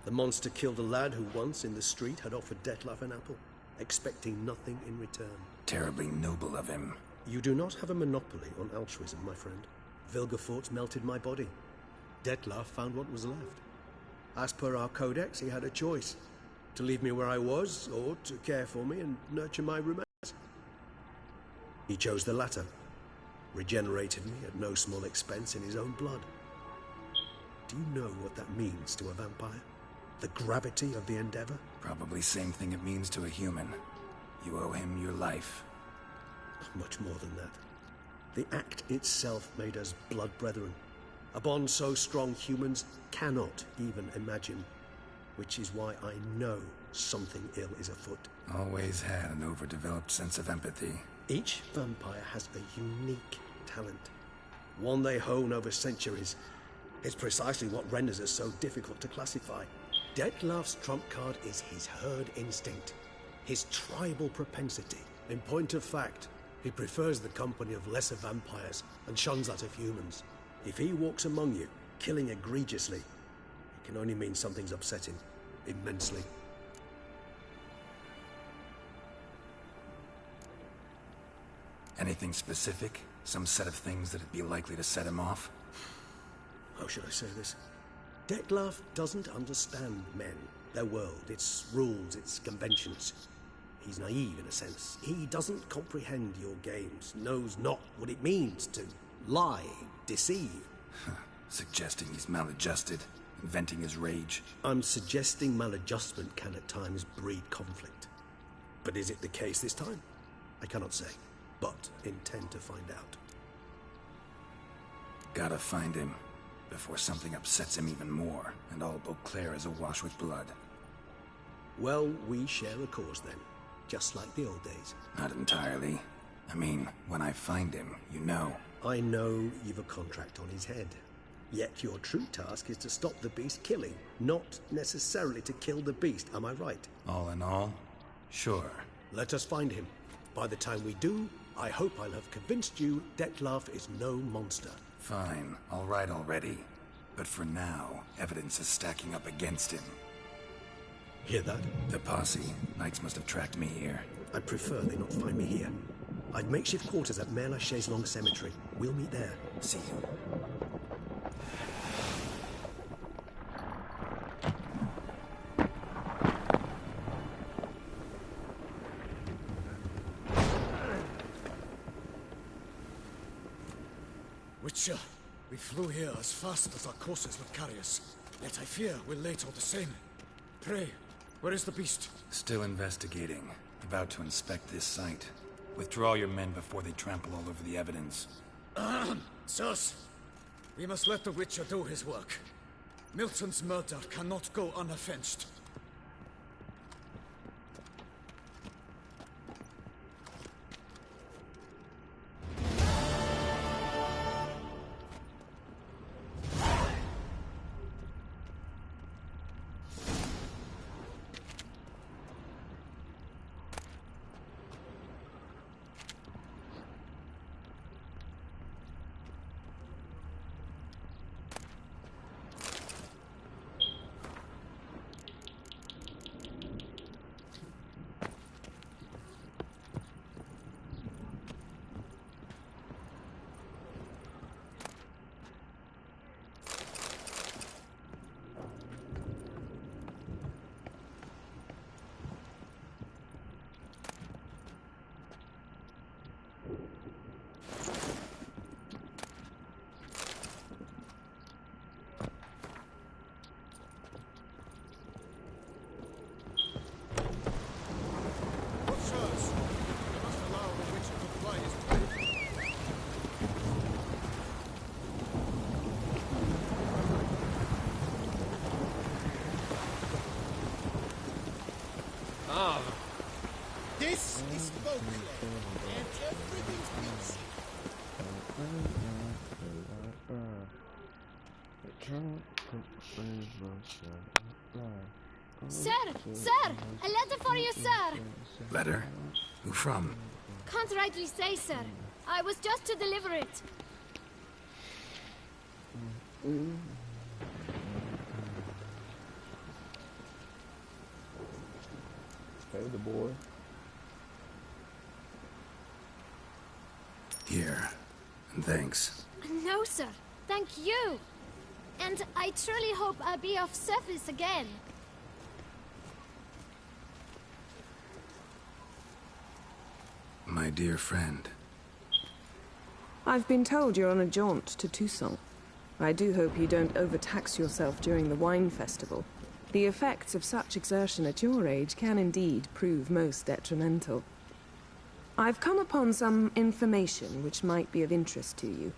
The monster killed a lad who once, in the street, had offered Dettlaff an apple, expecting nothing in return. Terribly noble of him. You do not have a monopoly on altruism, my friend. Vilgefortz melted my body. Dettlaff found what was left. As per our codex, he had a choice. To leave me where I was, or to care for me and nurture my remains. He chose the latter. Regenerated me at no small expense in his own blood. Do you know what that means to a vampire? The gravity of the endeavor? Probably same thing it means to a human. You owe him your life. Much more than that. The act itself made us blood brethren. A bond so strong humans cannot even imagine. Which is why I know something ill is afoot. Always had an overdeveloped sense of empathy. Each vampire has a unique talent. One they hone over centuries. It's precisely what renders us so difficult to classify. Dettlaff's trump card is his herd instinct, his tribal propensity. In point of fact, he prefers the company of lesser vampires and shuns that of humans. If he walks among you, killing egregiously, it can only mean something's upset him immensely. Anything specific? Some set of things that'd be likely to set him off? How should I say this? Dettlaff doesn't understand men, their world, its rules, its conventions. He's naive in a sense. He doesn't comprehend your games, knows not what it means to lie, deceive. Suggesting he's maladjusted, venting his rage. I'm suggesting maladjustment can at times breed conflict. But is it the case this time? I cannot say, but intend to find out. Gotta find him, before something upsets him even more, and all Beauclair is awash with blood. Well, we share a cause then, just like the old days. Not entirely. I mean, when I find him, you know. I know you've a contract on his head. Yet your true task is to stop the beast killing, not necessarily to kill the beast, am I right? All in all, sure. Let us find him. By the time we do, I hope I'll have convinced you Dettlaff is no monster. Fine, all right already. But for now, evidence is stacking up against him. Hear that? The posse. Knights must have tracked me here. I'd prefer they not find me here. I'd makeshift quarters at Mère Lachaise Long Cemetery. We'll meet there. See you. Witcher, we flew here as fast as our courses would carry us. Yet I fear we're late all the same. Pray, where is the beast? Still investigating. About to inspect this site. Withdraw your men before they trample all over the evidence. Sirs, we must let the Witcher do his work. Milton's murder cannot go unavenged. This is Beauclair, and everything's peachy. Sir! Sir! A letter for you, sir! Letter? Who from? Can't rightly say, sir. I was just to deliver it. Hey, the boy. Here. And thanks. No, sir. Thank you. And I truly hope I'll be of service again. My dear friend. I've been told you're on a jaunt to Toussaint. I do hope you don't overtax yourself during the wine festival. The effects of such exertion at your age can indeed prove most detrimental. I've come upon some information which might be of interest to you.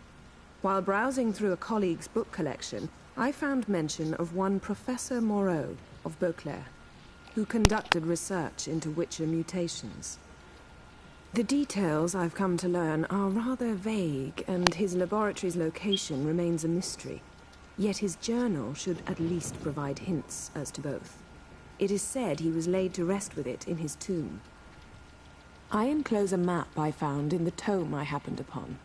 While browsing through a colleague's book collection, I found mention of one Professor Moreau of Beauclair, who conducted research into Witcher mutations. The details I've come to learn are rather vague, and his laboratory's location remains a mystery. Yet his journal should at least provide hints as to both. It is said he was laid to rest with it in his tomb. I enclose a map I found in the tome I happened upon.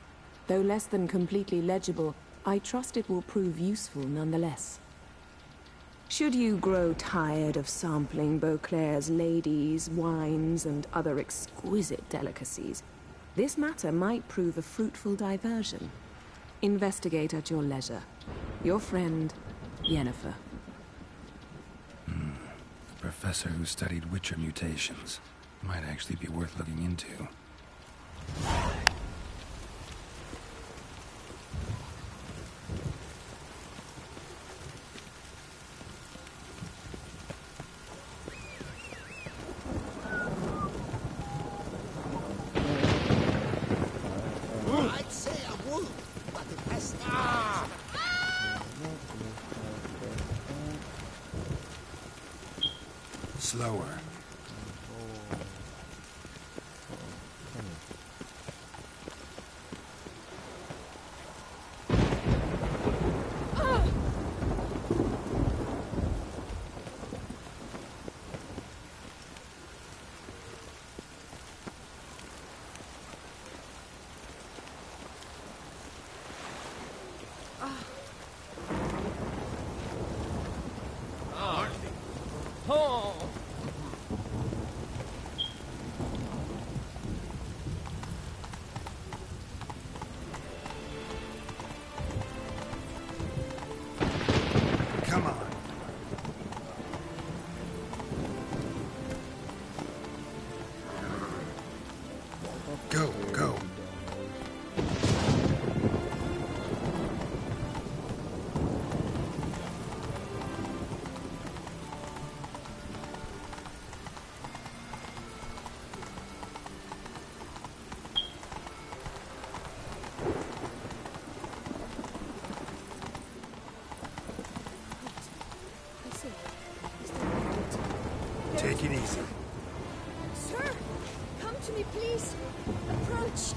Though less than completely legible, I trust it will prove useful nonetheless. Should you grow tired of sampling Beauclair's ladies, wines, and other exquisite delicacies, This matter might prove a fruitful diversion. Investigate at your leisure. Your friend, Yennefer. A professor who studied Witcher mutations. Might actually be worth looking into. I'd say I would, but it has Slower. Oh. Come on. Go, go. Take it easy. Sir, come to me, please. Approach.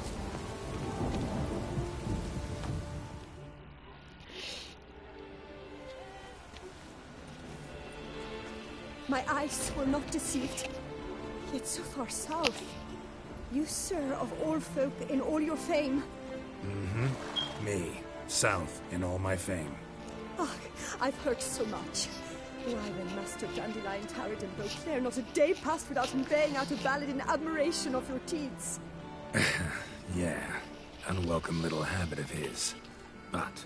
My eyes were not deceived. Yet so far south. You, sir, of all folk in all your fame. Mm-hmm. Me. South in all my fame. Oh, I've heard so much. Why, when Master Dandelion tarried in Beauclair, not a day passed without him baying out a ballad in admiration of your deeds. Yeah, unwelcome little habit of his. But,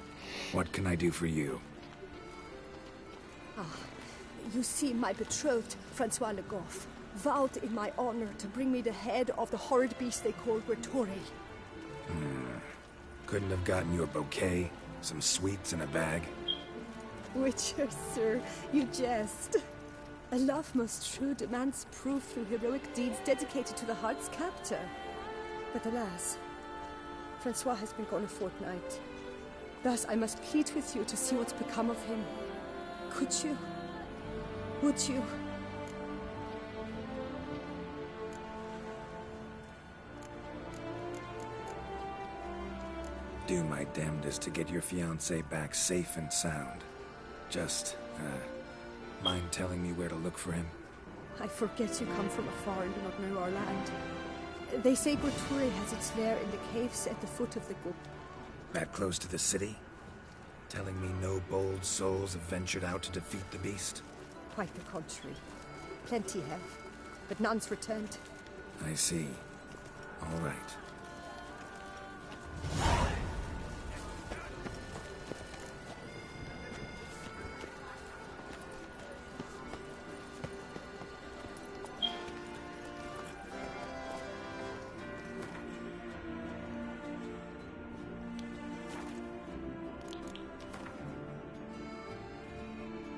what can I do for you? Ah, you see, my betrothed, Francois Le Goff, vowed in my honor to bring me the head of the horrid beast they called Wertore. Couldn't have gotten you a bouquet, some sweets in a bag? Witcher, sir, you jest. A love most true demands proof through heroic deeds dedicated to the heart's captor. But alas, Francois has been gone a fortnight. Thus I must plead with you to see what's become of him. Could you? Would you? Do my damnedest to get your fiancé back safe and sound. Just, mind telling me where to look for him? I forget you come from afar and do not know our land. They say Wertore has its lair in the caves at the foot of the Gup. That close to the city? Telling me no bold souls have ventured out to defeat the beast? Quite the contrary. Plenty have, but none's returned. I see. All right.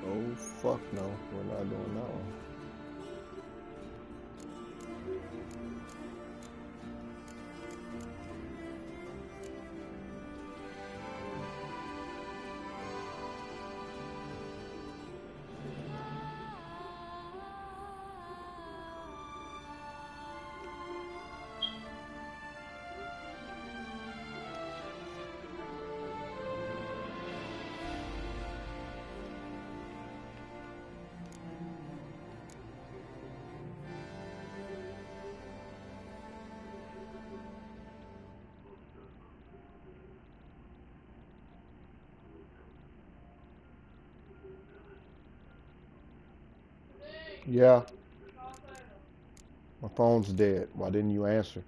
Oh, fuck no. We're not doing that one. Yeah. My phone's dead. Why didn't you answer?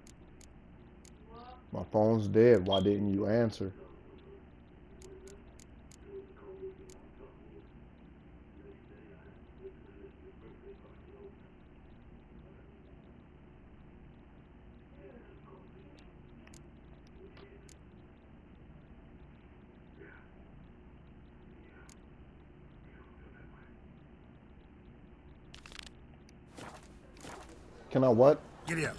My phone's dead. Why didn't you answer? Can I what? Giddy up.